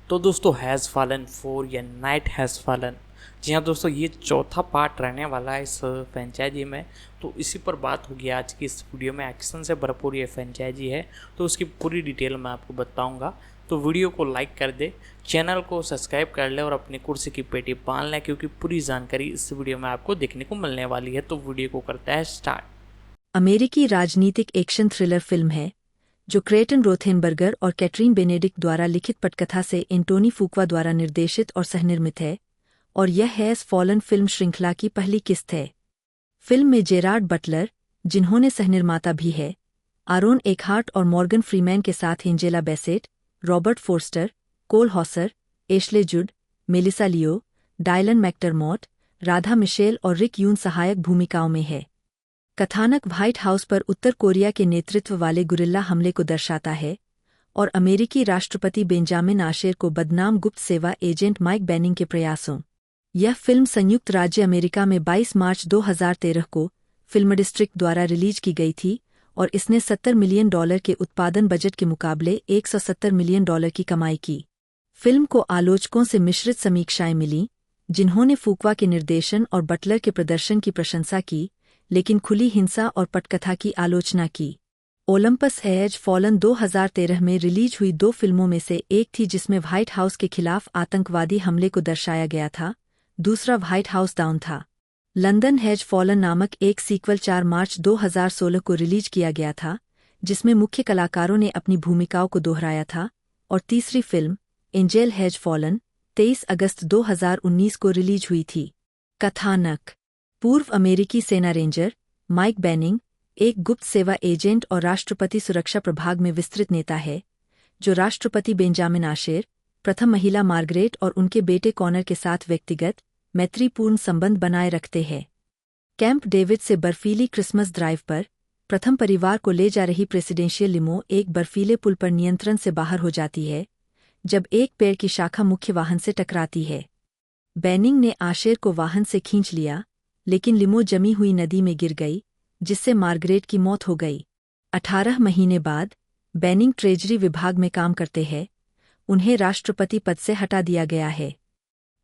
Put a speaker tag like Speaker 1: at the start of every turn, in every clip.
Speaker 1: तो दोस्तों has fallen 4 या नाइट हैज़ फॉलन, जी हाँ दोस्तों, ये चौथा पार्ट रहने वाला है इस फ्रेंचाइजी में। तो इसी पर बात होगी आज की इस वीडियो में। एक्शन से भरपूर ये फ्रेंचाइजी है, तो उसकी पूरी डिटेल मैं आपको बताऊंगा। तो वीडियो को लाइक कर दे, चैनल को सब्सक्राइब कर ले और अपनी कुर्सी की पेटी बांध लें, क्योंकि पूरी जानकारी इस वीडियो में आपको देखने को मिलने वाली है। तो वीडियो को करता है स्टार्ट।
Speaker 2: अमेरिकी राजनीतिक एक्शन थ्रिलर फिल्म है जो क्रेटन रोथेनबर्गर और कैटरीन बेनेडिक्ट द्वारा लिखित पटकथा से एंटोनी फुकवा द्वारा निर्देशित और सहनिर्मित है, और यह हैज़ फॉलन फिल्म श्रृंखला की पहली किस्त है। फिल्म में जेरार्ड बटलर, जिन्होंने सहनिर्माता भी है, आरोन एकहार्ट और मॉर्गन फ्रीमैन के साथ Angela Bassett, Robert Forster, Cole Hauser, Ashley Judd, Melissa Leo, Dylan McDermott, Radha Mitchell और रिक यून सहायक भूमिकाओं में है। कथानक व्हाइट हाउस पर उत्तर कोरिया के नेतृत्व वाले गुरिल्ला हमले को दर्शाता है और अमेरिकी राष्ट्रपति बेंजामिन आशेर को बदनाम गुप्त सेवा एजेंट माइक बेनिंग के प्रयासों। यह फिल्म संयुक्त राज्य अमेरिका में 22 मार्च 2013 को फिल्म डिस्ट्रिक्ट द्वारा रिलीज की गई थी और इसने $70 मिलियन के उत्पादन बजट के मुकाबले $170 मिलियन की कमाई की। फिल्म को आलोचकों से मिश्रित समीक्षाएं मिलीं, जिन्होंने फुकवा के निर्देशन और बटलर के प्रदर्शन की प्रशंसा की, लेकिन खुली हिंसा और पटकथा की आलोचना की। ओलंपस हैज़ फॉलन 2013 में रिलीज हुई दो फिल्मों में से एक थी, जिसमें व्हाइट हाउस के खिलाफ आतंकवादी हमले को दर्शाया गया था। दूसरा व्हाइट हाउस डाउन था। लंदन हैज़ फॉलन नामक एक सीक्वल 4 मार्च 2016 को रिलीज किया गया था, जिसमें मुख्य कलाकारों ने अपनी भूमिकाओं को दोहराया था। और तीसरी फिल्म एंजेल हैज़ फॉलन 23 अगस्त 2019 को रिलीज हुई थी। कथानक: पूर्व अमेरिकी सेना रेंजर माइक बेनिंग एक गुप्त सेवा एजेंट और राष्ट्रपति सुरक्षा प्रभाग में विस्तृत नेता है, जो राष्ट्रपति बेंजामिन आशेर, प्रथम महिला मार्गरेट और उनके बेटे कॉनर के साथ व्यक्तिगत मैत्रीपूर्ण संबंध बनाए रखते हैं। कैंप डेविड से बर्फीली क्रिसमस ड्राइव पर प्रथम परिवार को ले जा रही प्रेसिडेंशियल लिमो एक बर्फीले पुल पर नियंत्रण से बाहर हो जाती है, जब एक पेड़ की शाखा मुख्य वाहन से टकराती है। बेनिंग ने आशेर को वाहन से खींच लिया, लेकिन लिमो जमी हुई नदी में गिर गई, जिससे मार्गरेट की मौत हो गई। 18 महीने बाद बेनिंग ट्रेजरी विभाग में काम करते हैं। उन्हें राष्ट्रपति पद से हटा दिया गया है।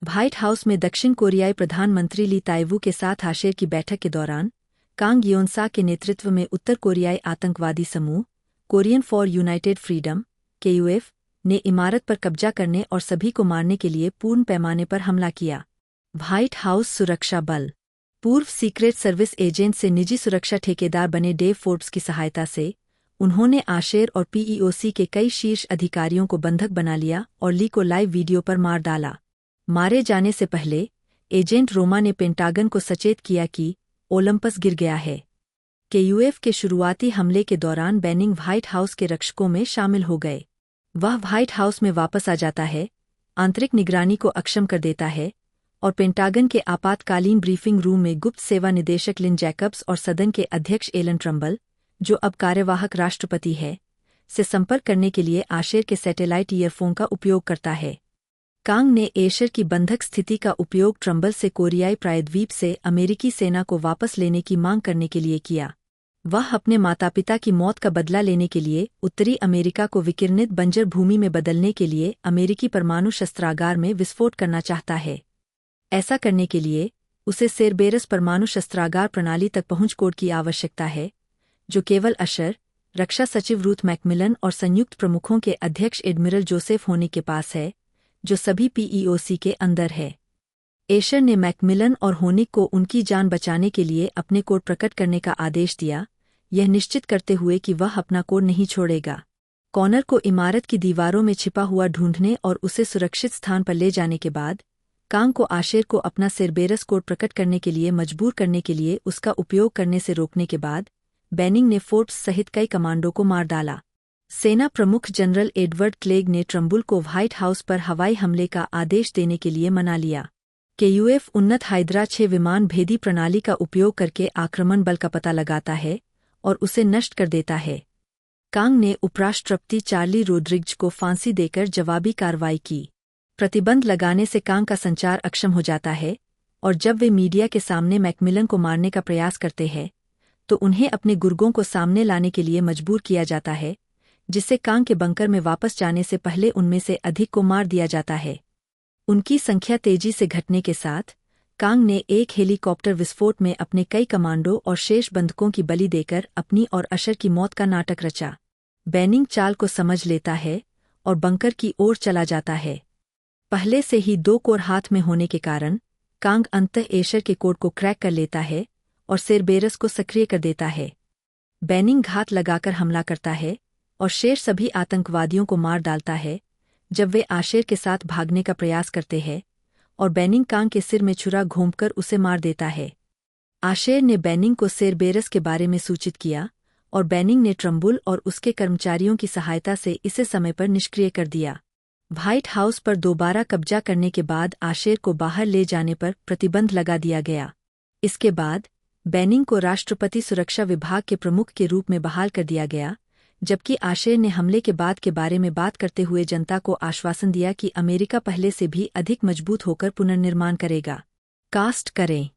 Speaker 2: व्हाइट हाउस में दक्षिण कोरियाई प्रधानमंत्री ली ताइवू के साथ आशेर की बैठक के दौरान कांग योनसा के नेतृत्व में उत्तर कोरियाई आतंकवादी समूह Korean for United freedom (KUF) ने इमारत पर कब्जा करने और सभी को मारने के लिए पूर्ण पैमाने पर हमला किया। व्हाइट हाउस सुरक्षा बल पूर्व सीक्रेट सर्विस एजेंट से निजी सुरक्षा ठेकेदार बने डेव फोर्ब्स की सहायता से उन्होंने आशेर और PEOC के कई शीर्ष अधिकारियों को बंधक बना लिया और ली को लाइव वीडियो पर मार डाला। मारे जाने से पहले एजेंट रोमा ने पेंटागन को सचेत किया कि ओलंपस गिर गया है। KUF के शुरुआती हमले के दौरान बेनिंग व्हाइट हाउस के रक्षकों में शामिल हो गए। वह व्हाइट हाउस में वापस आ जाता है, आंतरिक निगरानी को अक्षम कर देता है और पेंटागन के आपातकालीन ब्रीफिंग रूम में गुप्त सेवा निदेशक लिन जैकब्स और सदन के अध्यक्ष एलन ट्रम्बल, जो अब कार्यवाहक राष्ट्रपति है, से संपर्क करने के लिए आशेर के सैटेलाइट ईयरफोन का उपयोग करता है। कांग ने एशर की बंधक स्थिति का उपयोग ट्रम्बल से कोरियाई प्रायद्वीप से अमेरिकी सेना को वापस लेने की मांग करने के लिए किया। वह अपने माता-पिता की मौत का बदला लेने के लिए उत्तरी अमेरिका को विकिरणित बंजर भूमि में बदलने के लिए अमेरिकी परमाणु शस्त्रागार में विस्फोट करना चाहता है। ऐसा करने के लिए उसे सेरबेरस परमाणु शस्त्रागार प्रणाली तक पहुंच कोड की आवश्यकता है, जो केवल अशर, रक्षा सचिव रूथ मैकमिलन और संयुक्त प्रमुखों के अध्यक्ष एडमिरल जोसेफ होने के पास है, जो सभी PEOC के अंदर है। एशर ने मैकमिलन और होनिक को उनकी जान बचाने के लिए अपने कोड प्रकट करने का आदेश दिया, यह निश्चित करते हुए कि वह अपना कोड नहीं छोड़ेगा। कॉनर को इमारत की दीवारों में छिपा हुआ ढूंढने और उसे सुरक्षित स्थान पर ले जाने के बाद कांग को आशेर को अपना सेरबेरस कोड प्रकट करने के लिए मजबूर करने के लिए उसका उपयोग करने से रोकने के बाद बेनिंग ने फोर्ब्स सहित कई कमांडो को मार डाला। सेना प्रमुख जनरल एडवर्ड क्लेग ने ट्रम्बुल को व्हाइट हाउस पर हवाई हमले का आदेश देने के लिए मना लिया। KUF उन्नत हाइड्रा 6 विमान भेदी प्रणाली का उपयोग करके आक्रमण बल का पता लगाता है और उसे नष्ट कर देता है। कांग ने उपराष्ट्रपति चार्ली रोड्रिग्ज को फांसी देकर जवाबी कार्रवाई की। प्रतिबंध लगाने से कांग का संचार अक्षम हो जाता है और जब वे मीडिया के सामने मैकमिलन को मारने का प्रयास करते हैं, तो उन्हें अपने गुर्गों को सामने लाने के लिए मजबूर किया जाता है, जिससे कांग के बंकर में वापस जाने से पहले उनमें से अधिक को मार दिया जाता है। उनकी संख्या तेजी से घटने के साथ कांग ने एक हेलीकॉप्टर विस्फोट में अपने कई कमांडो और शेष बंधकों की बलि देकर अपनी और अशर की मौत का नाटक रचा। बेनिंग चाल को समझ लेता है और बंकर की ओर चला जाता है। पहले से ही 2 कोर हाथ में होने के कारण कांग अंततः एशर के कोड को क्रैक कर लेता है और सेरबेरस को सक्रिय कर देता है। बेनिंग घात लगाकर हमला करता है और शेष सभी आतंकवादियों को मार डालता है जब वे आशेर के साथ भागने का प्रयास करते हैं और बेनिंग कांग के सिर में छुरा घोंपकर उसे मार देता है। आशेर ने बेनिंग को सेरबेरस के बारे में सूचित किया और बेनिंग ने ट्रम्बुल और उसके कर्मचारियों की सहायता से इसे समय पर निष्क्रिय कर दिया। व्हाइट हाउस पर दोबारा कब्जा करने के बाद आशेर को बाहर ले जाने पर प्रतिबंध लगा दिया गया। इसके बाद बेनिंग को राष्ट्रपति सुरक्षा विभाग के प्रमुख के रूप में बहाल कर दिया गया, जबकि आशेर ने हमले के बाद के बारे में बात करते हुए जनता को आश्वासन दिया कि अमेरिका पहले से भी अधिक मजबूत होकर पुनर्निर्माण करेगा। कास्ट करें।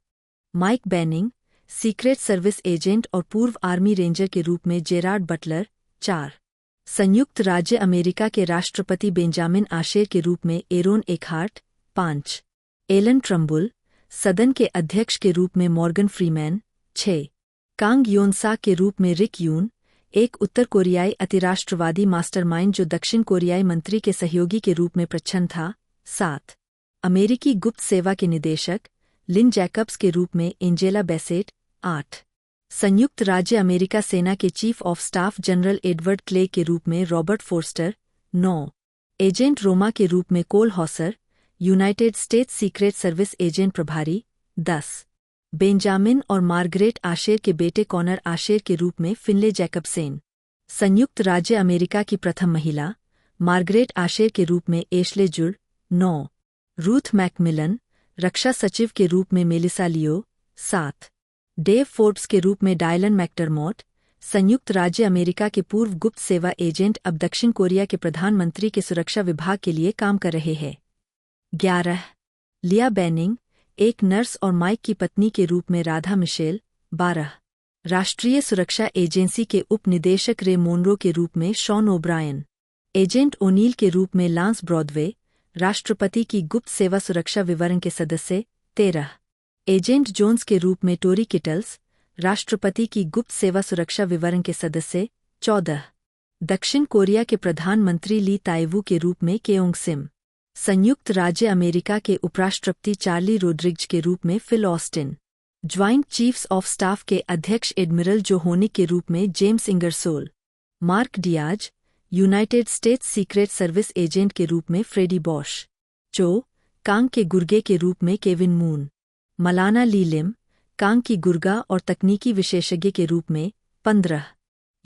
Speaker 2: Mike Banning, secret service agent और पूर्व आर्मी रेंजर के रूप में जेरार्ड बटलर। 4 संयुक्त राज्य अमेरिका के राष्ट्रपति बेंजामिन आशेर के रूप में एरोन एकहार्ट। 5 एलन ट्रम्बुल, सदन के अध्यक्ष के रूप में मॉर्गन फ्रीमैन। 6 कांग योनसा के रूप में रिक यून, एक उत्तर कोरियाई अतिराष्ट्रवादी मास्टरमाइंड जो दक्षिण कोरियाई मंत्री के सहयोगी के रूप में प्रच्छन्न था। 7 अमेरिकी गुप्त सेवा के निदेशक लिन जैकब्स के रूप में एंजेला बेसेट। 8 संयुक्त राज्य अमेरिका सेना के chief of staff general Edward clay के रूप में रॉबर्ट फोर्स्टर। 9 एजेंट रोमा के रूप में Cole Hauser, United States secret service agent प्रभारी। 10 बेंजामिन और मार्गरेट आशेर के बेटे कॉनर आशेर के रूप में फिनले जैकबसेन। संयुक्त राज्य अमेरिका की प्रथम महिला मार्गरेट आशेर के रूप में एशले जुड। 9 रूथ मैकमिलन, रक्षा सचिव के रूप में मेलिसा लियो। 7 डेव फोर्ब्स के रूप में डायलन मैकडरमॉट, संयुक्त राज्य अमेरिका के पूर्व गुप्त सेवा एजेंट अब दक्षिण कोरिया के प्रधानमंत्री के सुरक्षा विभाग के लिए काम कर रहे हैं। 11 लिया बेनिंग, एक नर्स और माइक की पत्नी के रूप में राधा मिशेल। 12 राष्ट्रीय सुरक्षा एजेंसी के उप निदेशक रे मोनरो के रूप में शॉन ओब्रायन। एजेंट ओनील के रूप में लांस ब्रॉडवे, राष्ट्रपति की गुप्त सेवा सुरक्षा विवरण के सदस्य। 13 एजेंट जोन्स के रूप में टोरी किटल्स, राष्ट्रपति की गुप्त सेवा सुरक्षा विवरण के सदस्य। 14 दक्षिण कोरिया के प्रधानमंत्री ली ताइवू के रूप में केओंग सिम, संयुक्त राज्य अमेरिका के उपराष्ट्रपति चार्ली रोड्रिग्ज के रूप में Phil Austin, joint chiefs of staff के अध्यक्ष एडमिरल जो होनिक के रूप में James Ingersoll, Mark Diaz, United States secret service agent के रूप में फ्रेडी बॉश, चो कांग के गुर्गे के रूप में केविन मून, मलाना ली लिम, कांग की गुर्गा और तकनीकी विशेषज्ञ के रूप में। 15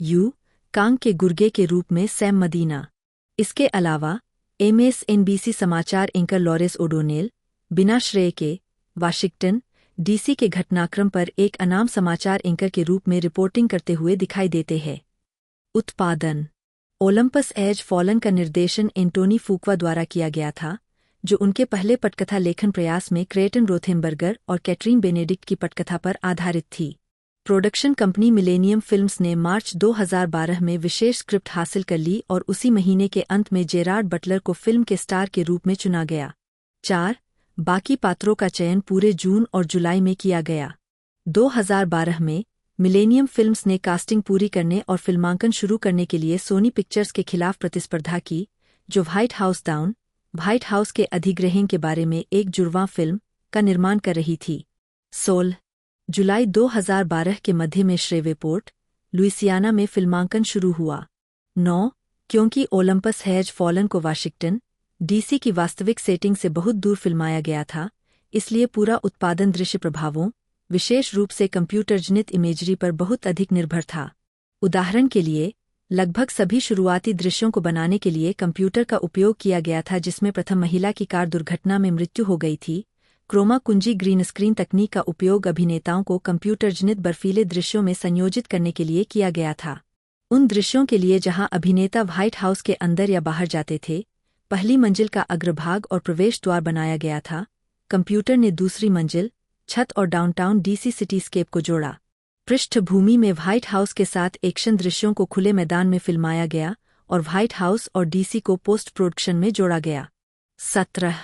Speaker 2: यू कांग के गुर्गे के रूप में सैम मदीना। इसके अलावा MSNBC समाचार एंकर लॉरेंस ओडोनेल बिना श्रेय के वाशिंगटन DC के घटनाक्रम पर एक अनाम समाचार एंकर के रूप में रिपोर्टिंग करते हुए दिखाई देते हैं। उत्पादन ओलंपस एज फॉलन का निर्देशन एंटोनी फुकवा द्वारा किया गया था, जो उनके पहले पटकथा लेखन प्रयास में क्रेटन रोथेनबर्गर और कैटरीन बेनेडिक्ट की पटकथा पर आधारित थी। प्रोडक्शन कंपनी मिलेनियम फिल्म्स ने मार्च 2012 में विशेष स्क्रिप्ट हासिल कर ली और उसी महीने के अंत में जेरार्ड बटलर को फिल्म के स्टार के रूप में चुना गया। 4 बाकी पात्रों का चयन पूरे जून और जुलाई में किया गया। 2012 में मिलेनियम फिल्म्स ने कास्टिंग पूरी करने और फिल्मांकन शुरू करने के लिए सोनी पिक्चर्स के खिलाफ प्रतिस्पर्धा की, जो व्हाइट हाउस के अधिग्रहण के बारे में एक जुड़वां फिल्म का निर्माण कर रही थी। 16 जुलाई 2012 के मध्य में श्रेवेपोर्ट, लुइसियाना में फिल्मांकन शुरू हुआ। 9 क्योंकि ओलंपस हैज फॉलन को वाशिंगटन DC की वास्तविक सेटिंग से बहुत दूर फिल्माया गया था, इसलिए पूरा उत्पादन दृश्य प्रभावों, विशेष रूप से कंप्यूटरजनित इमेजरी पर बहुत अधिक निर्भर था। उदाहरण के लिए, लगभग सभी शुरुआती दृश्यों को बनाने के लिए कंप्यूटर का उपयोग किया गया था, जिसमें प्रथम महिला की कार दुर्घटना में मृत्यु हो गई थी। क्रोमा कुंजी ग्रीन स्क्रीन तकनीक का उपयोग अभिनेताओं को कंप्यूटरजनित बर्फीले दृश्यों में संयोजित करने के लिए किया गया था। उन दृश्यों के लिए जहां अभिनेता व्हाइट हाउस के अंदर या बाहर जाते थे, पहली मंजिल का अग्रभाग और प्रवेश द्वार बनाया गया था। कंप्यूटर ने दूसरी मंजिल, छत और डाउनटाउन DC सिटीस्केप को जोड़ा। पृष्ठभूमि में व्हाइट हाउस के साथ एक्शन दृश्यों को खुले मैदान में फिल्माया गया और व्हाइट हाउस और डीसी को पोस्ट प्रोडक्शन में जोड़ा गया। 17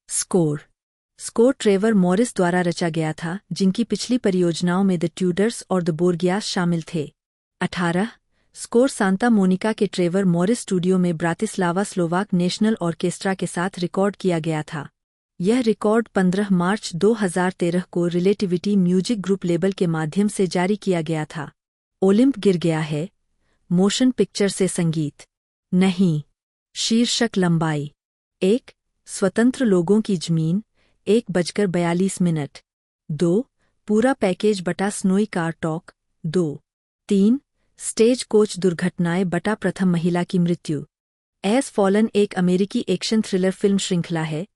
Speaker 2: स्कोर ट्रेवर मॉरिस द्वारा रचा गया था, जिनकी पिछली परियोजनाओं में द ट्यूडर्स और द बोर्गियास शामिल थे। 18 स्कोर सांता मोनिका के ट्रेवर मॉरिस स्टूडियो में ब्रातिस्लावा स्लोवाक नेशनल ऑर्केस्ट्रा के साथ रिकॉर्ड किया गया था। यह रिकॉर्ड 15 मार्च 2013 को रिलेटिविटी म्यूजिक ग्रुप लेबल के माध्यम से जारी किया गया था। ओलिम्प गिर गया है, मोशन पिक्चर से संगीत नहीं। शीर्षक लंबाई 1 स्वतंत्र लोगों की जमीन 1:42 2 पूरा पैकेज बटा snowy car talk 2 3 stage coach दुर्घटनाएं बटा प्रथम महिला की मृत्यु। एज फॉलन एक अमेरिकी एक्शन थ्रिलर फिल्म श्रृंखला है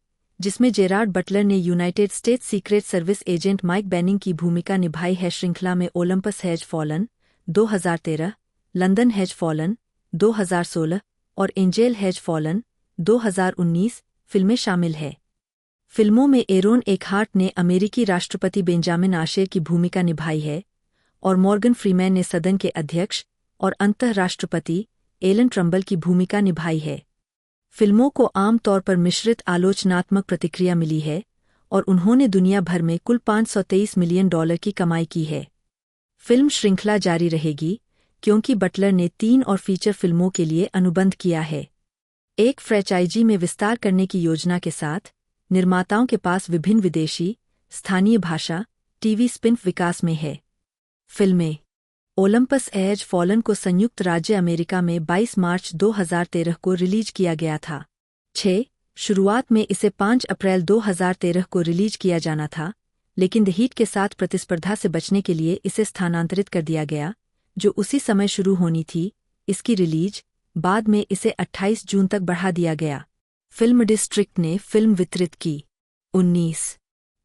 Speaker 2: जिसमें जेरार्ड बटलर ने United States secret service agent Mike Banning की भूमिका निभाई है। श्रृंखला में Olympus has fallen 2013, London has fallen 2016 और एंजेल हैज फॉलन 2019 फिल्में शामिल है। फिल्मों में एरोन एकहार्ट ने अमेरिकी राष्ट्रपति बेंजामिन आशेर की भूमिका निभाई है और मॉर्गन फ्रीमैन ने सदन के अध्यक्ष और अंतर्राष्ट्रपति एलन ट्रम्बल की भूमिका निभाई है। फिल्मों को आमतौर पर मिश्रित आलोचनात्मक प्रतिक्रिया मिली है और उन्होंने दुनिया भर में कुल $523 मिलियन की कमाई की है। फिल्म श्रृंखला जारी रहेगी क्योंकि बटलर ने 3 और फीचर फिल्मों के लिए अनुबंध किया है। एक फ्रैंचाइजी में विस्तार करने की योजना के साथ निर्माताओं के पास विभिन्न विदेशी, स्थानीय भाषा, टीवी स्पिन-ऑफ विकास में है। फिल्में ओलंपस हैज फॉलन को संयुक्त राज्य अमेरिका में 22 मार्च 2013 को रिलीज किया गया था। 6 शुरुआत में इसे 5 अप्रैल 2013 को रिलीज किया जाना था, लेकिन द हीट के साथ प्रतिस्पर्धा से बचने के लिए इसे स्थानांतरित कर दिया गया, जो उसी समय शुरू होनी थी। इसकी रिलीज बाद में इसे 28 जून तक बढ़ा दिया गया। फिल्म डिस्ट्रिक्ट ने फिल्म वितरित की। 19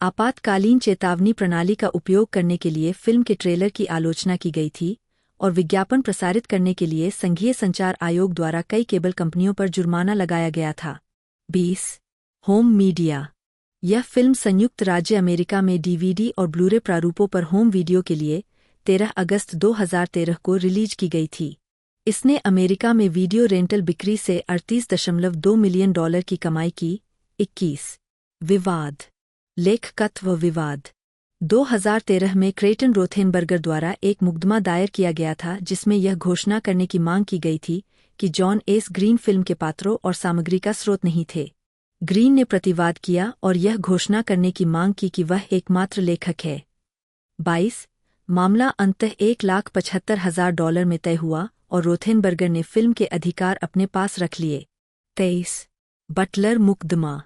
Speaker 2: आपातकालीन चेतावनी प्रणाली का उपयोग करने के लिए फिल्म के ट्रेलर की आलोचना की गई थी और विज्ञापन प्रसारित करने के लिए संघीय संचार आयोग द्वारा कई केबल कंपनियों पर जुर्माना लगाया गया था। 20 होम मीडिया यह फिल्म संयुक्त राज्य अमेरिका में डीवीडी और ब्लूरे प्रारूपों पर होम वीडियो के लिए 13 अगस्त 2013 को रिलीज की गई थी। इसने अमेरिका में वीडियो रेंटल बिक्री से $38.2 मिलियन की कमाई की। 21 विवाद लेखकत्व विवाद 2013 में क्रेटन रोथेनबर्गर द्वारा एक मुकदमा दायर किया गया था जिसमें यह घोषणा करने की मांग की गई थी कि जॉन एस ग्रीन फिल्म के पात्रों और सामग्री का स्रोत नहीं थे। ग्रीन ने प्रतिवाद किया और यह घोषणा करने की मांग की कि वह एकमात्र लेखक है। 22 मामला अंततः $1,75,000 में तय हुआ और रोथेनबर्गर ने फिल्म के अधिकार अपने पास रख लिए। 23 बटलर मुकदमा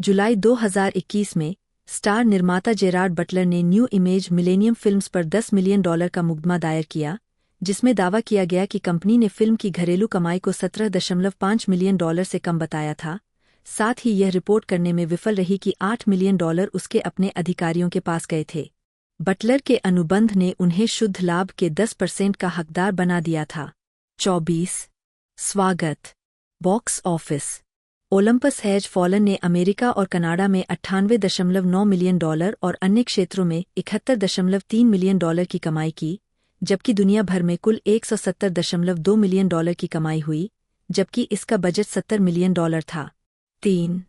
Speaker 2: जुलाई 2021 में स्टार निर्माता जेरार्ड बटलर ने न्यू इमेज मिलेनियम फिल्म्स पर $10 मिलियन का मुकदमा दायर किया, जिसमें दावा किया गया कि कंपनी ने फिल्म की घरेलू कमाई को $17.5 मिलियन से कम बताया था। साथ ही यह रिपोर्ट करने में विफल रही कि $8 मिलियन उसके अपने अधिकारियों के पास गए थे। बटलर के अनुबंध ने उन्हें शुद्ध लाभ के 10% का हकदार बना दिया था। 24 स्वागत box office Olympus has fallen ने अमेरिका और कनाडा में $98.9 मिलियन और अन्य क्षेत्रों में $71.3 मिलियन की कमाई की, जबकि दुनिया भर में कुल $170.2 मिलियन की कमाई हुई, जबकि इसका बजट $70 मिलियन था। 3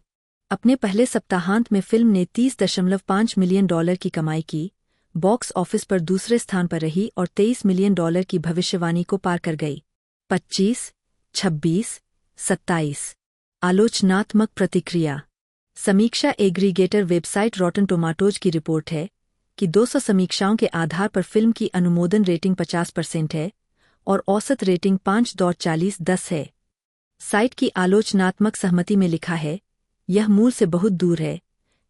Speaker 2: अपने पहले सप्ताहांत में फिल्म ने $30.5 मिलियन की कमाई की, बॉक्स ऑफिस पर दूसरे स्थान पर रही और $23 मिलियन की भविष्यवाणी को पार कर गई। 25, 26, 27 आलोचनात्मक प्रतिक्रिया समीक्षा एग्रीगेटर वेबसाइट रॉटन टोमाटोज की रिपोर्ट है कि 200 समीक्षाओं के आधार पर फिल्म की अनुमोदन रेटिंग 50% है और औसत रेटिंग 5.40/10 है। साइट की आलोचनात्मक सहमति में लिखा है, यह मूल से बहुत दूर है,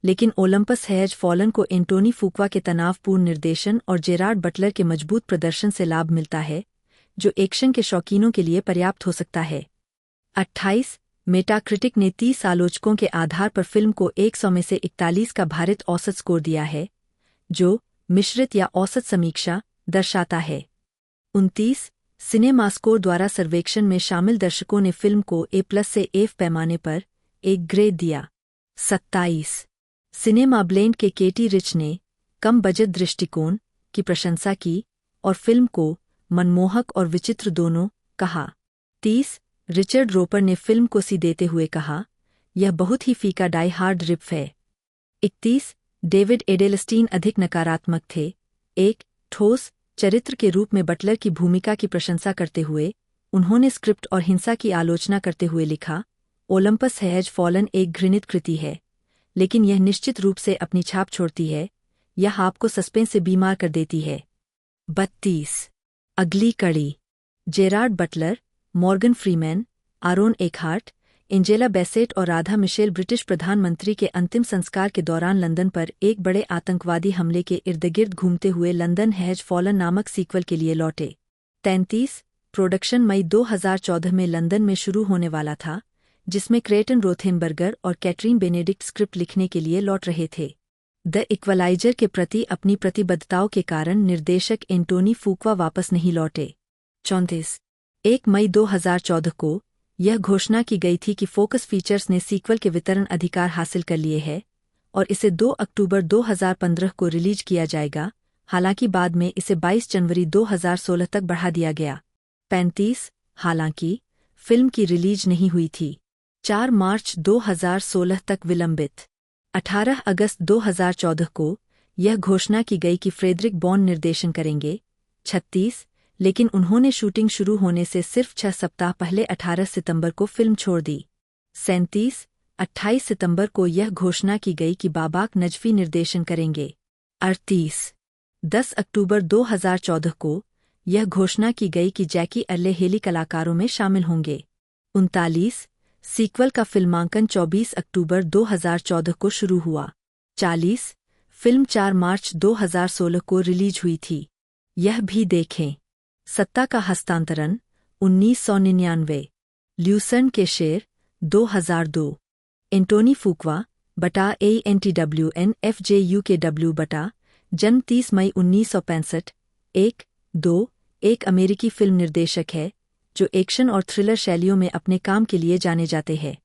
Speaker 2: लेकिन ओलंपस हैज फॉलन को एंटोनी फुकवा के तनावपूर्ण निर्देशन और जेरार्ड बटलर के मजबूत प्रदर्शन से लाभ मिलता है, जो एक्शन के शौकीनों के लिए पर्याप्त हो सकता है। 28 मेटाक्रिटिक ने 30 आलोचकों के आधार पर फिल्म को 100 में से 41 का भारित औसत स्कोर दिया है, जो मिश्रित या औसत समीक्षा दर्शाता है। 29 सिनेमास्कोर द्वारा सर्वेक्षण में शामिल दर्शकों ने फिल्म को A+ से F पैमाने पर एक ग्रेड दिया। 27 सिनेमा ब्लेंड के केटी रिच ने कम बजट दृष्टिकोण की प्रशंसा की और फिल्म को मनमोहक और विचित्र दोनों कहा। 30 रिचर्ड रोपर ने फिल्म को सी देते हुए कहा, यह बहुत ही फीका डाई हार्ड रिप है। 31 डेविड एडेलस्टीन अधिक नकारात्मक थे। एक ठोस चरित्र के रूप में बटलर की भूमिका की प्रशंसा करते हुए उन्होंने स्क्रिप्ट और हिंसा की आलोचना करते हुए लिखा, ओलंपस हैज फॉलन एक घृणित कृति है, लेकिन यह निश्चित रूप से अपनी छाप छोड़ती है। यह आपको सस्पेंस से बीमार कर देती है। 32 अगली कड़ी। Gerard Butler, Morgan Freeman, Aaron Eckhart, Angela Bassett और राधा मिशेल ब्रिटिश प्रधानमंत्री के अंतिम संस्कार के दौरान लंदन पर एक बड़े आतंकवादी हमले के इर्दगिर्द घूमते हुए लंदन हैज फॉलन नामक सीक्वल के लिए लौटे। 33 प्रोडक्शन मई 2014 में लंदन में शुरू होने वाला था, जिसमें क्रेटन रोथेनबर्गर और कैटरीन बेनेडिक्ट स्क्रिप्ट लिखने के लिए लौट रहे थे। द इक्वलाइजर के प्रति अपनी प्रतिबद्धताओं के कारण निर्देशक एंटोनी फूक्वा वापस नहीं लौटे। 34 1 मई 2014 को यह घोषणा की गई थी कि फोकस फीचर्स ने सीक्वल के वितरण अधिकार हासिल कर लिए हैं और इसे 2 अक्टूबर 2015 को रिलीज किया जाएगा, हालांकि बाद में इसे 22 जनवरी 2016 तक बढ़ा दिया गया। 35 हालांकि फिल्म की रिलीज नहीं हुई थी। 4 मार्च 2016 तक विलंबित। 18 अगस्त 2014 को यह घोषणा की गई कि फ्रेडरिक बॉन निर्देशन करेंगे। 36 लेकिन उन्होंने शूटिंग शुरू होने से सिर्फ 6 सप्ताह पहले 18 सितंबर को फिल्म छोड़ दी। 37 28 सितंबर को यह घोषणा की गई कि बाबाक नजफी निर्देशन करेंगे। 38 10 अक्टूबर 2014 को यह घोषणा की गई कि जैकी अर्ले हेली कलाकारों में शामिल होंगे। 39 सीक्वल का फिल्मांकन 24 अक्टूबर 2014 को शुरू हुआ। 40 फिल्म 4 मार्च 2016 को रिलीज हुई थी। यह भी देखें। सत्ता का हस्तांतरण 1999। ल्यूसर्न के शेर 2002। एंटोनी फूक्वा बटा ANTWNFJUKW बटा जन्म 30 मई 1965। 1 एक अमेरिकी फिल्म निर्देशक है जो एक्शन और थ्रिलर शैलियों में अपने काम के लिए जाने जाते हैं।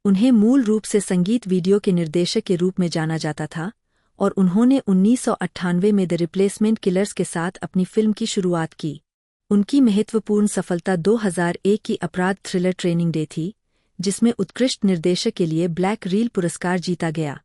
Speaker 2: उन्हें मूल रूप से संगीत वीडियो के निर्देशक के रूप में जाना जाता था और उन्होंने 1998 में द रिप्लेसमेंट किलर्स के साथ अपनी फिल्म की शुरुआत की। उनकी महत्वपूर्ण सफलता 2001 की अपराध थ्रिलर ट्रेनिंग डे थी, जिसमें उत्कृष्ट निर्देशक के लिए ब्लैक रील पुरस्कार जीता गया।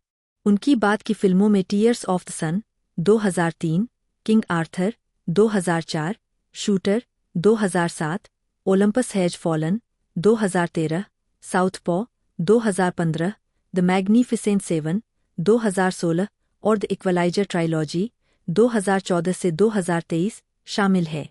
Speaker 2: उनकी बाद की फिल्मों में Tears of the sun 2003, King Arthur 2004, Shooter 2007, Olympus has fallen 2013, Southpaw 2015, the magnificent 7 2016 और द इक्वलाइजर ट्रायलॉजी 2014 से 2023 शामिल है।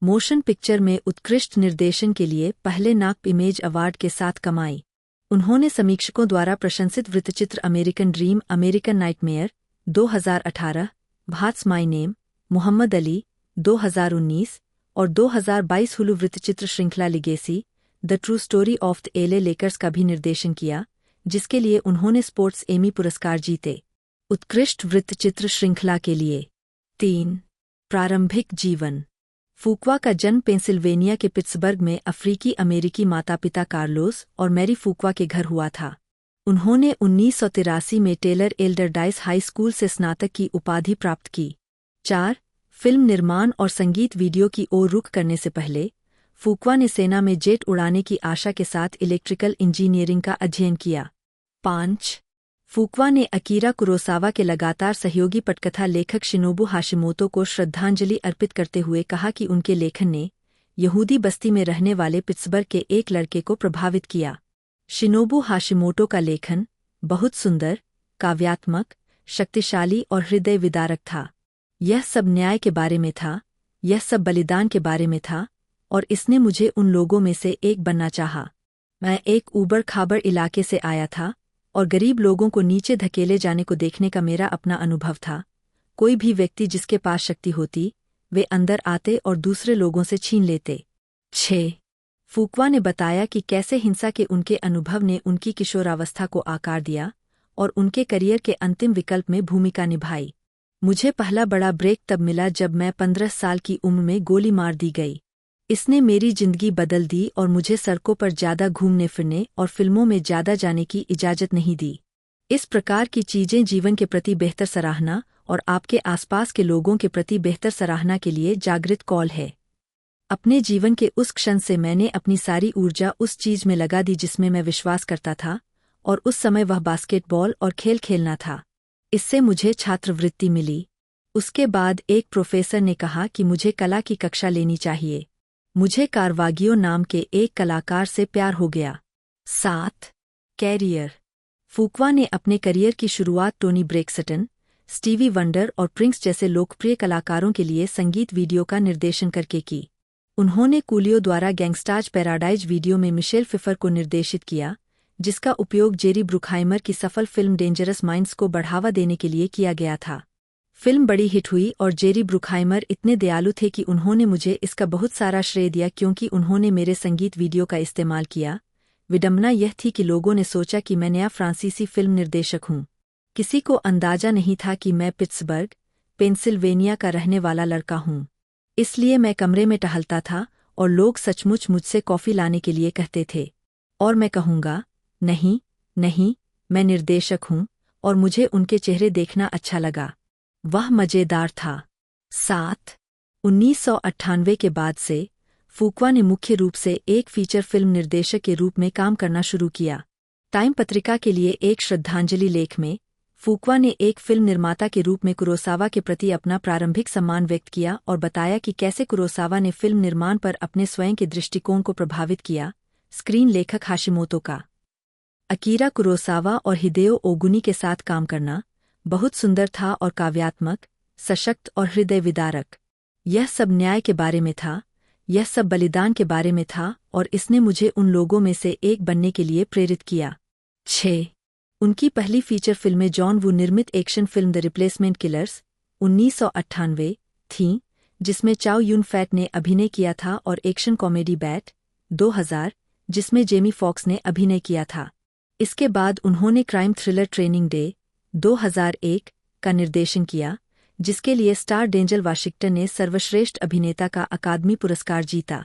Speaker 2: मोशन पिक्चर में उत्कृष्ट निर्देशन के लिए पहले नाक इमेज अवार्ड के साथ कमाई। उन्होंने समीक्षकों द्वारा प्रशंसित वृत्तचित्र American dream, American nightmare 2018, what's my name, Muhammad Ali 2019 और 2022 हुलू वृत्तचित्र श्रृंखला legacy, the true story of the L A Lakers का भी निर्देशन किया, जिसके लिए उन्होंने स्पोर्ट्स एमी पुरस्कार जीते। उत्कृष्ट वृत्तचित्र श्रृंखला के लिए 3 प्रारंभिक जीवन। फूक्वा का जन्म पेंसिल्वेनिया के पिट्सबर्ग में अफ्रीकी अमेरिकी माता पिता कार्लोस और मैरी फूक्वा के घर हुआ था। उन्होंने 1983 में टेलर एल्डरडाइस हाई स्कूल से स्नातक की उपाधि प्राप्त की। 4 फिल्म निर्माण और संगीत वीडियो की ओर रुख करने से पहले फूक्वा ने सेना में जेट उड़ाने की आशा के साथ इलेक्ट्रिकल इंजीनियरिंग का अध्ययन किया। 5 फूक्वा ने अकीरा कुरोसावा के लगातार सहयोगी पटकथा लेखक शिनोबु हाशिमोतो को श्रद्धांजलि अर्पित करते हुए कहा कि उनके लेखन ने यहूदी बस्ती में रहने वाले पिट्सबर्ग के एक लड़के को प्रभावित किया। शिनोबु हाशिमोतो का लेखन बहुत सुंदर, काव्यात्मक, शक्तिशाली और हृदय विदारक था। यह सब न्याय के बारे में था, यह सब बलिदान के बारे में था और इसने मुझे उन लोगों में से एक बनना चाहा। मैं एक ऊबड़ खाबड़ इलाके से आया था और गरीब लोगों को नीचे धकेले जाने को देखने का मेरा अपना अनुभव था। कोई भी व्यक्ति जिसके पास शक्ति होती, वे अंदर आते और दूसरे लोगों से छीन लेते। 6 फूक्वा ने बताया कि कैसे हिंसा के उनके अनुभव ने उनकी किशोरावस्था को आकार दिया और उनके करियर के अंतिम विकल्प में भूमिका निभाई। मुझे पहला बड़ा ब्रेक तब मिला जब मैं 15 साल की उम्र में गोली मार दी गई। इसने मेरी जिंदगी बदल दी और मुझे सड़कों पर ज्यादा घूमने फिरने और फिल्मों में ज्यादा जाने की इजाजत नहीं दी। इस प्रकार की चीजें जीवन के प्रति बेहतर सराहना और आपके आसपास के लोगों के प्रति बेहतर सराहना के लिए जागृत कॉल है। अपने जीवन के उस क्षण से मैंने अपनी सारी ऊर्जा उस चीज में लगा दी जिसमें मैं विश्वास करता था, और उस समय वह बास्केटबॉल और खेल खेलना था। इससे मुझे छात्रवृत्ति मिली। उसके बाद एक प्रोफेसर ने कहा कि मुझे कला की कक्षा लेनी चाहिए। मुझे कारवागियो नाम के एक कलाकार से प्यार हो गया। 7. कैरियर। फूकवा ने अपने करियर की शुरुआत टोनी ब्रेक्सटन, स्टीवी वंडर और प्रिंस जैसे लोकप्रिय कलाकारों के लिए संगीत वीडियो का निर्देशन करके की। उन्होंने कूलियो द्वारा गैंगस्टाज पैराडाइज वीडियो में मिशेल फिफर को निर्देशित किया, जिसका उपयोग जेरी ब्रुकहाइमर की सफल फिल्म डेंजरस माइंड्स को बढ़ावा देने के लिए किया गया था। फिल्म बड़ी हिट हुई और जेरी ब्रुकहाइमर इतने दयालु थे कि उन्होंने मुझे इसका बहुत सारा श्रेय दिया क्योंकि उन्होंने मेरे संगीत वीडियो का इस्तेमाल किया। विडंबना यह थी कि लोगों ने सोचा कि मैं नया फ्रांसीसी फिल्म निर्देशक हूँ। किसी को अंदाजा नहीं था कि मैं पिट्सबर्ग, पेंसिल्वेनिया का रहने वाला लड़का हूँ। इसलिए मैं कमरे में टहलता था और लोग सचमुच मुझसे कॉफ़ी लाने के लिए कहते थे, और मैं कहूँगा, नहीं नहीं, मैं निर्देशक हूँ, और मुझे उनके चेहरे देखना अच्छा लगा। वह मज़ेदार था। 7. 1998 के बाद से फूकवा ने मुख्य रूप से एक फीचर फिल्म निर्देशक के रूप में काम करना शुरू किया। टाइम पत्रिका के लिए एक श्रद्धांजलि लेख में फूकवा ने एक फिल्म निर्माता के रूप में कुरोसावा के प्रति अपना प्रारंभिक सम्मान व्यक्त किया और बताया कि कैसे कुरोसावा ने फिल्म निर्माण पर अपने स्वयं के दृष्टिकोण को प्रभावित किया। स्क्रीन लेखक हाशिमोतो का अकीरा कुरोसावा और हिदेओ ओगुनी के साथ काम करना बहुत सुंदर था और काव्यात्मक, सशक्त और हृदय विदारक। यह सब न्याय के बारे में था, यह सब बलिदान के बारे में था, और इसने मुझे उन लोगों में से एक बनने के लिए प्रेरित किया। 6. उनकी पहली फीचर फिल्में जॉन वू निर्मित action film the replacement killers 1998 थीं, जिसमें चाओ यून फैट ने अभिनय किया था, और एक्शन कॉमेडी बैट 2000, जिसमें जेमी फॉक्स ने अभिनय किया था। इसके बाद उन्होंने क्राइम थ्रिलर ट्रेनिंग डे 2001 का निर्देशन किया, जिसके लिए स्टार डेंजल वाशिंगटन ने सर्वश्रेष्ठ अभिनेता का अकादमी पुरस्कार जीता।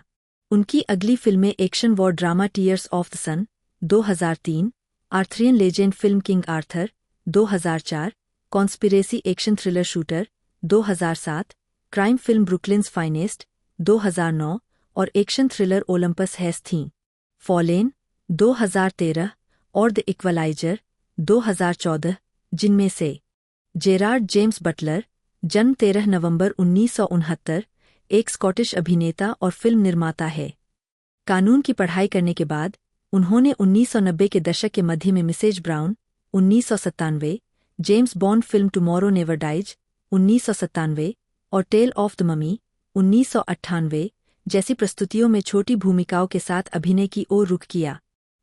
Speaker 2: उनकी अगली फिल्में action war drama tears of the sun 2003, Arthurian legend film King Arthur 2004, conspiracy action thriller shooter 2007, crime film Brooklyn's finest 2009 और एक्शन थ्रिलर ओलंपस हैस थीं। फॉलेन 2013 और द इक्वलाइजर 2014, जिनमें से जेरार्ड जेम्स बटलर, जन्म 13 नवंबर 1969, एक स्कॉटिश अभिनेता और फिल्म निर्माता है। कानून की पढ़ाई करने के बाद उन्होंने 1990 के दशक के मध्य में Mrs Brown 1997, James Bond film Tomorrow Never Dies 1997 और टेल ऑफ द ममी 1998 जैसी प्रस्तुतियों में छोटी भूमिकाओं के साथ अभिनय की ओर रुख किया।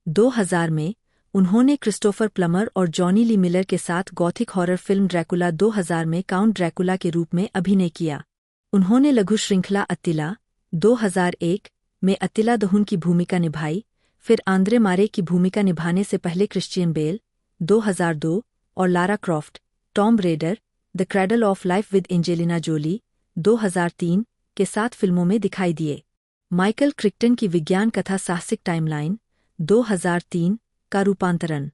Speaker 2: 2000 में उन्होंने क्रिस्टोफर प्लमर और जॉनी ली मिलर के साथ गॉथिक हॉरर फिल्म ड्रैकुला 2000 में काउंट ड्रैकुला के रूप में अभिनय किया। उन्होंने लघु श्रृंखला अत्तिला 2001 में अत्तिला द हुन की भूमिका निभाई। फिर आंद्रे मारे की भूमिका निभाने से पहले क्रिश्चियन बेल 2002 और Lara Croft Tomb Raider the Cradle of Life with Angelina Jolie 2003 के साथ फिल्मों में दिखाई दिए। माइकल क्रिक्टन की विज्ञान कथा साहसिक टाइमलाइन 2003 का रूपांतरण।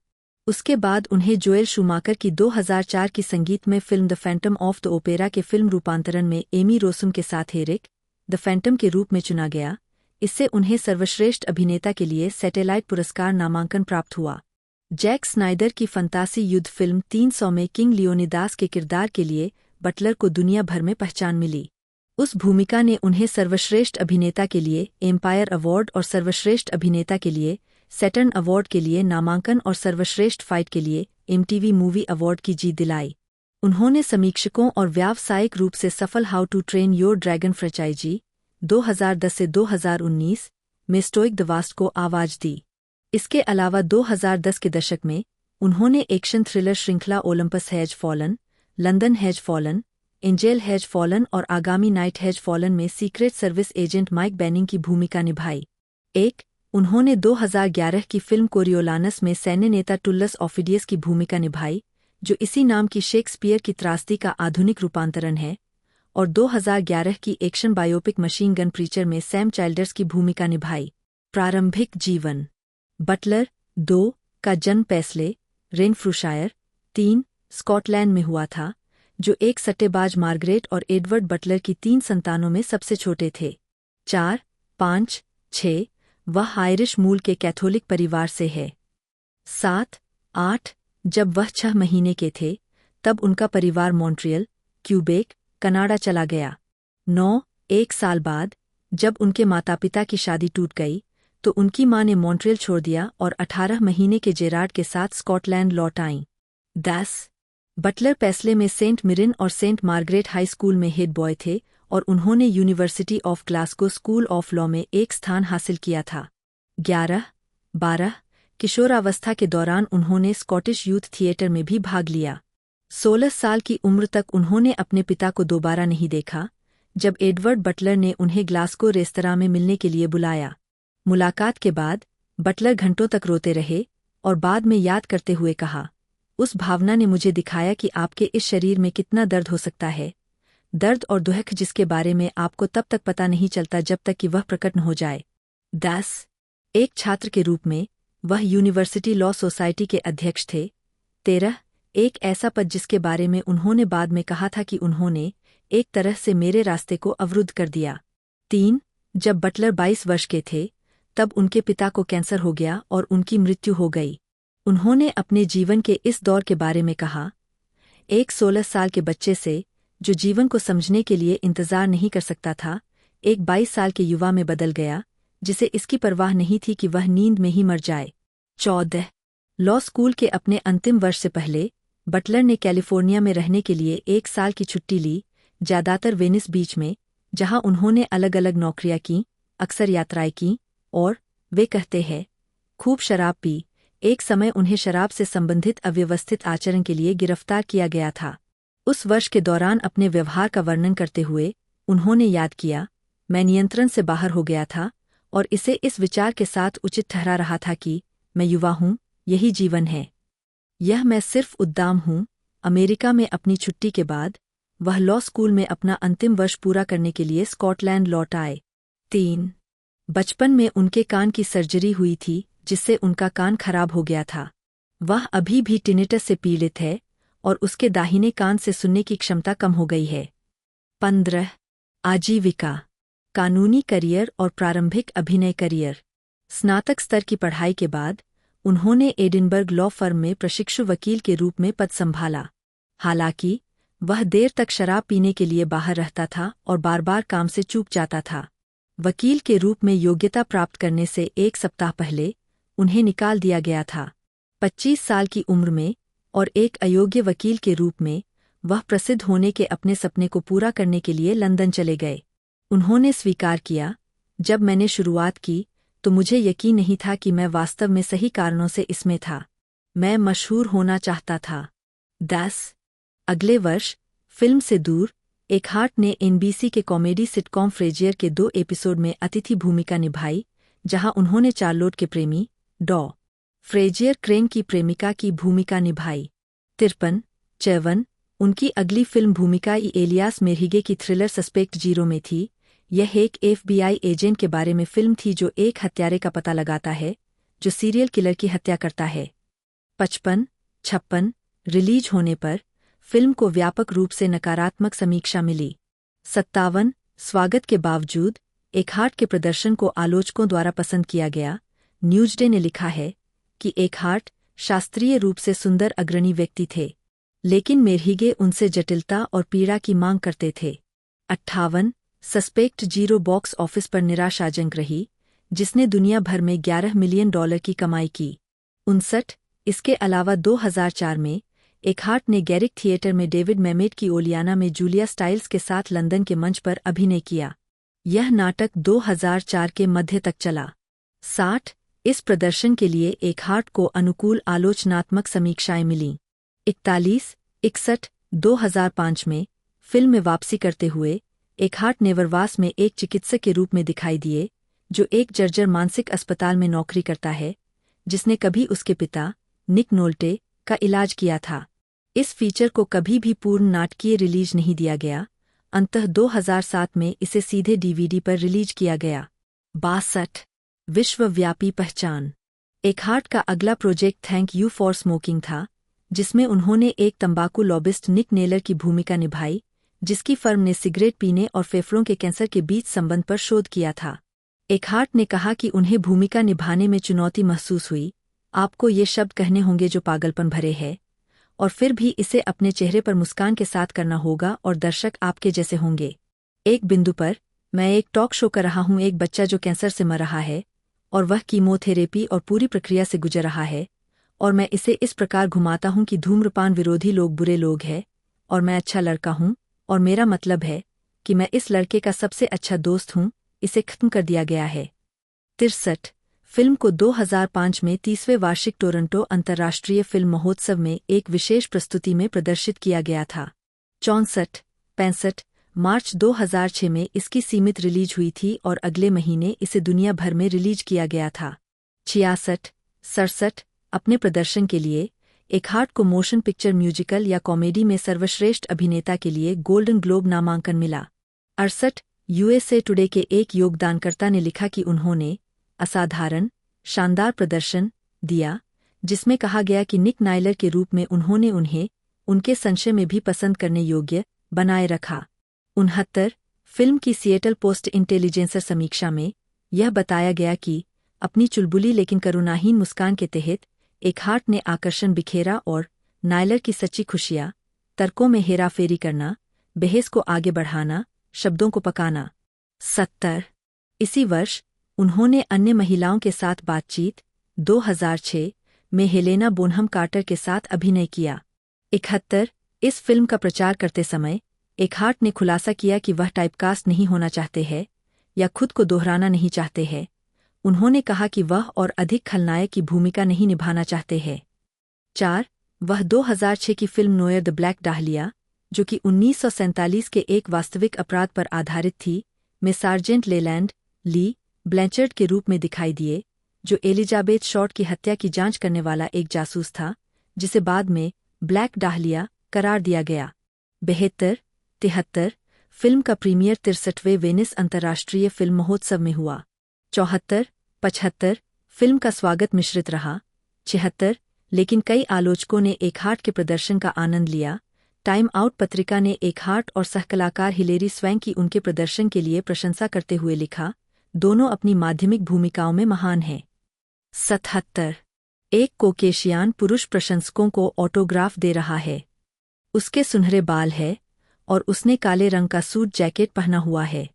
Speaker 2: उसके बाद उन्हें जोएल शूमाकर की 2004 की संगीतमय film the Phantom of the opera के फिल्म रूपांतरण में एमी रोसम के साथ हेरिक द फैंटम के रूप में चुना गया। इससे उन्हें सर्वश्रेष्ठ अभिनेता के लिए सैटेलाइट पुरस्कार नामांकन प्राप्त हुआ। जैक स्नाइडर की फंतासी युद्ध फिल्म 300 में किंग लियोनिदास के किरदार के लिए बटलर को दुनिया भर में पहचान मिली। उस भूमिका ने उन्हें सर्वश्रेष्ठ अभिनेता के लिए एम्पायर अवार्ड और सर्वश्रेष्ठ अभिनेता के लिए सैटर्न अवार्ड के लिए नामांकन और सर्वश्रेष्ठ फाइट के लिए एमटीवी मूवी अवार्ड की जीत दिलाई। उन्होंने समीक्षकों और व्यावसायिक रूप से सफल how to train your dragon franchise 2010 से 2019 में स्टोइक द वास्ट को आवाज दी। इसके अलावा 2010 के दशक में उन्होंने एक्शन थ्रिलर श्रृंखला Olympus has fallen, London has fallen, Angel has fallen और आगामी नाइट हैज फॉलन में secret service agent Mike Banning की भूमिका निभाई। उन्होंने 2011 की फिल्म कोरियोलानस में सैन्य नेता टुल्लस ऑफिडियस की भूमिका निभाई, जो इसी नाम की शेक्सपियर की त्रासदी का आधुनिक रूपांतरण है, और 2011 की action biopic machine gun preacher में सैम चाइल्डर्स की भूमिका निभाई। प्रारंभिक जीवन। बटलर 2 का जन्म पैसले, रेनफ्रूशायर 3, स्कॉटलैंड में हुआ था, जो एक सट्टेबाज मार्गरेट और एडवर्ड बटलर की 3 संतानों में सबसे छोटे थे। 4, 5, 6 वह आयरिश मूल के कैथोलिक परिवार से है। 7, 8 जब वह 6 महीने के थे तब उनका परिवार मॉन्ट्रियल, क्यूबेक, कनाडा चला गया। 9, 1 साल बाद जब उनके माता पिता की शादी टूट गई तो उनकी मां ने मॉन्ट्रियल छोड़ दिया और 18 महीने के जेरार्ड के साथ स्कॉटलैंड लौट आईं। 10 बटलर पैसले में सेंट मिरिन और सेंट मार्गरेट हाई स्कूल में हेड बॉय थे और उन्होंने university of Glasgow school of law में एक स्थान हासिल किया था। 11, 12 किशोरावस्था के दौरान उन्होंने स्कॉटिश यूथ थिएटर में भी भाग लिया। 16 साल की उम्र तक उन्होंने अपने पिता को दोबारा नहीं देखा जब एडवर्ड बटलर ने उन्हें ग्लासगो रेस्तरां में मिलने के लिए बुलाया। मुलाकात के बाद बटलर घंटों तक रोते रहे और बाद में याद करते हुए कहा, उस भावना ने मुझे दिखाया कि आपके इस शरीर में कितना दर्द हो सकता है, दर्द और दुख जिसके बारे में आपको तब तक पता नहीं चलता जब तक कि वह प्रकट न हो जाए। 10 एक छात्र के रूप में वह यूनिवर्सिटी लॉ सोसाइटी के अध्यक्ष थे। 13 एक ऐसा पद जिसके बारे में उन्होंने बाद में कहा था कि उन्होंने एक तरह से मेरे रास्ते को अवरुद्ध कर दिया। 3 जब बटलर 22 वर्ष के थे तब उनके पिता को कैंसर हो गया और उनकी मृत्यु हो गई। उन्होंने अपने जीवन के इस दौर के बारे में कहा, एक 16 साल के बच्चे से जो जीवन को समझने के लिए इंतजार नहीं कर सकता था, एक 22 साल के युवा में बदल गया जिसे इसकी परवाह नहीं थी कि वह नींद में ही मर जाए। 14 लॉ स्कूल के अपने अंतिम वर्ष से पहले बटलर ने कैलिफोर्निया में रहने के लिए 1 साल की छुट्टी ली, ज्यादातर वेनिस बीच में, जहां उन्होंने अलग अलग नौकरियां की, अक्सर यात्राएं की और, वे कहते हैं, खूब शराब पी। एक समय उन्हें शराब से संबंधित अव्यवस्थित आचरण के लिए गिरफ्तार किया गया था। उस वर्ष के दौरान अपने व्यवहार का वर्णन करते हुए उन्होंने याद किया, मैं नियंत्रण से बाहर हो गया था और इसे इस विचार के साथ उचित ठहरा रहा था कि मैं युवा हूँ, यही जीवन है, यह मैं सिर्फ उद्दाम हूँ। अमेरिका में अपनी छुट्टी के बाद वह लॉ स्कूल में अपना अंतिम वर्ष पूरा करने के लिए स्कॉटलैंड लौट आए। 3 बचपन में उनके कान की सर्जरी हुई थी जिससे उनका कान खराब हो गया था। वह अभी भी टिनिटस से पीड़ित है और उसके दाहिने कान से सुनने की क्षमता कम हो गई है। 15 आजीविका, कानूनी करियर और प्रारंभिक अभिनय करियर। स्नातक स्तर की पढ़ाई के बाद उन्होंने एडिनबर्ग लॉ फर्म में प्रशिक्षु वकील के रूप में पद संभाला। हालांकि वह देर तक शराब पीने के लिए बाहर रहता था और बार बार काम से चूक जाता था। वकील के रूप में योग्यता प्राप्त करने से 1 सप्ताह पहले उन्हें निकाल दिया गया था। 25 साल की उम्र में और एक अयोग्य वकील के रूप में वह प्रसिद्ध होने के अपने सपने को पूरा करने के लिए लंदन चले गए। उन्होंने स्वीकार किया, जब मैंने शुरुआत की तो मुझे यकीन नहीं था कि मैं वास्तव में सही कारणों से इसमें था। मैं मशहूर होना चाहता था। 10 अगले वर्ष फिल्म से दूर एकहार्ट ने एनबीसी के कॉमेडी सिटकॉम फ्रेजियर के 2 एपिसोड में अतिथि भूमिका निभाई, जहां उन्होंने चार्लोट के प्रेमी डॉ फ्रेजियर क्रेन की प्रेमिका की भूमिका निभाई। 53 उनकी अगली फिल्म भूमिका एलियास मेर्हिगे की थ्रिलर सस्पेक्ट जीरो में थी। यह एक एफबीआई एजेंट के बारे में फिल्म थी जो एक हत्यारे का पता लगाता है जो सीरियल किलर की हत्या करता है। 55 रिलीज होने पर फिल्म को व्यापक रूप से नकारात्मक समीक्षा मिली। 57 स्वागत के बावजूद एकहार्ट के प्रदर्शन को आलोचकों द्वारा पसंद किया गया। न्यूज़डे ने लिखा है कि एकहार्ट शास्त्रीय रूप से सुंदर अग्रणी व्यक्ति थे, लेकिन मेर्हिगे उनसे जटिलता और पीड़ा की मांग करते थे। 58 सस्पेक्ट जीरो बॉक्स ऑफिस पर निराशाजनक रही, जिसने दुनिया भर में $11 मिलियन की कमाई की। 59 इसके अलावा 2004 में एकहार्ट ने गैरिक थिएटर में डेविड मेमेट की ओलियाना में जूलिया स्टाइल्स के साथ लंदन के मंच पर अभिनय किया। यह नाटक 2004 के मध्य तक चला। 60 इस प्रदर्शन के लिए एकहार्ट को अनुकूल आलोचनात्मक समीक्षाएं मिलीं। 61 2005 में फिल्म में वापसी करते हुए एकहार्ट नेवरवास में एक चिकित्सक के रूप में दिखाई दिए, जो एक जर्जर मानसिक अस्पताल में नौकरी करता है, जिसने कभी उसके पिता निक नोल्टे का इलाज किया था। इस फीचर को कभी भी पूर्ण नाटकीय रिलीज नहीं दिया गया, अंततः 2007 में इसे सीधे डीवीडी पर रिलीज किया गया। 62 विश्वव्यापी पहचान। एकहार्ट का अगला project thank you for smoking था, जिसमें उन्होंने एक तंबाकू लॉबिस्ट निक नेलर की भूमिका निभाई, जिसकी फर्म ने सिगरेट पीने और फेफड़ों के कैंसर के बीच संबंध पर शोध किया था। एकहार्ट ने कहा कि उन्हें भूमिका निभाने में चुनौती महसूस हुई। आपको ये शब्द कहने होंगे जो पागलपन भरे हैं, और फिर भी इसे अपने चेहरे पर मुस्कान के साथ करना होगा और दर्शक आपके जैसे होंगे। एक बिंदु पर मैं एक टॉक शो कर रहा हूँ, एक बच्चा जो कैंसर से मर रहा है और वह कीमोथेरेपी और पूरी प्रक्रिया से गुजर रहा है, और मैं इसे इस प्रकार घुमाता हूँ कि धूम्रपान विरोधी लोग बुरे लोग हैं और मैं अच्छा लड़का हूँ, और मेरा मतलब है कि मैं इस लड़के का सबसे अच्छा दोस्त हूँ। इसे खत्म कर दिया गया है। 63 फिल्म को 2005 में 30वें वार्षिक टोरंटो अंतर्राष्ट्रीय फिल्म महोत्सव में एक विशेष प्रस्तुति में प्रदर्शित किया गया था। 64 मार्च 2006 में इसकी सीमित रिलीज हुई थी और अगले महीने इसे दुनिया भर में रिलीज किया गया था। 66 अपने प्रदर्शन के लिए एकहार्ट को मोशन पिक्चर म्यूजिकल या कॉमेडी में सर्वश्रेष्ठ अभिनेता के लिए गोल्डन ग्लोब नामांकन मिला। 68 यूएसए टुडे के एक योगदानकर्ता ने लिखा कि उन्होंने असाधारण शानदार प्रदर्शन दिया, जिसमें कहा गया कि निक नाइलर के रूप में उन्होंने उन्हें उनके संशय में भी पसंद करने योग्य बनाए रखा। 69 फिल्म की सिएटल पोस्ट इंटेलिजेंसर समीक्षा में यह बताया गया कि अपनी चुलबुली लेकिन करुणाहीन मुस्कान के तहत एकहार्ट ने आकर्षण बिखेरा और नाइलर की सच्ची खुशियाँ, तर्कों में हेराफेरी करना, बहस को आगे बढ़ाना, शब्दों को पकाना। 70 इसी वर्ष उन्होंने अन्य महिलाओं के साथ बातचीत 2006 में हेलेना बोनहम कार्टर के साथ अभिनय किया। 71 इस फिल्म का प्रचार करते समय एकहार्ट ने खुलासा किया कि वह टाइपकास्ट नहीं होना चाहते हैं या खुद को दोहराना नहीं चाहते हैं। उन्होंने कहा कि वह और अधिक खलनायक की भूमिका नहीं निभाना चाहते हैं। 4 वह 2006 की film Noire the black dahlia, जो कि 1947 के एक वास्तविक अपराध पर आधारित थी, में सार्जेंट लेलैंड ली ब्लैंचर्ड के रूप में दिखाई दिए, जो एलिजाबेथ शॉर्ट की हत्या की जांच करने वाला एक जासूस था, जिसे बाद में ब्लैक डाहलिया करार दिया गया। 73 फिल्म का प्रीमियर 63वें वेनिस अंतर्राष्ट्रीय फिल्म महोत्सव में हुआ। 74 फिल्म का स्वागत मिश्रित रहा। 76 लेकिन कई आलोचकों ने एकहार्ट के प्रदर्शन का आनंद लिया। टाइम आउट पत्रिका ने एकहार्ट और सहकलाकार हिलेरी स्वैंक की उनके प्रदर्शन के लिए प्रशंसा करते हुए लिखा, दोनों अपनी माध्यमिक भूमिकाओं में महान हैं। 77 एक कोकेशियान पुरुष प्रशंसकों को ऑटोग्राफ दे रहा है। उसके सुनहरे बाल है और उसने काले रंग का सूट जैकेट पहना हुआ है।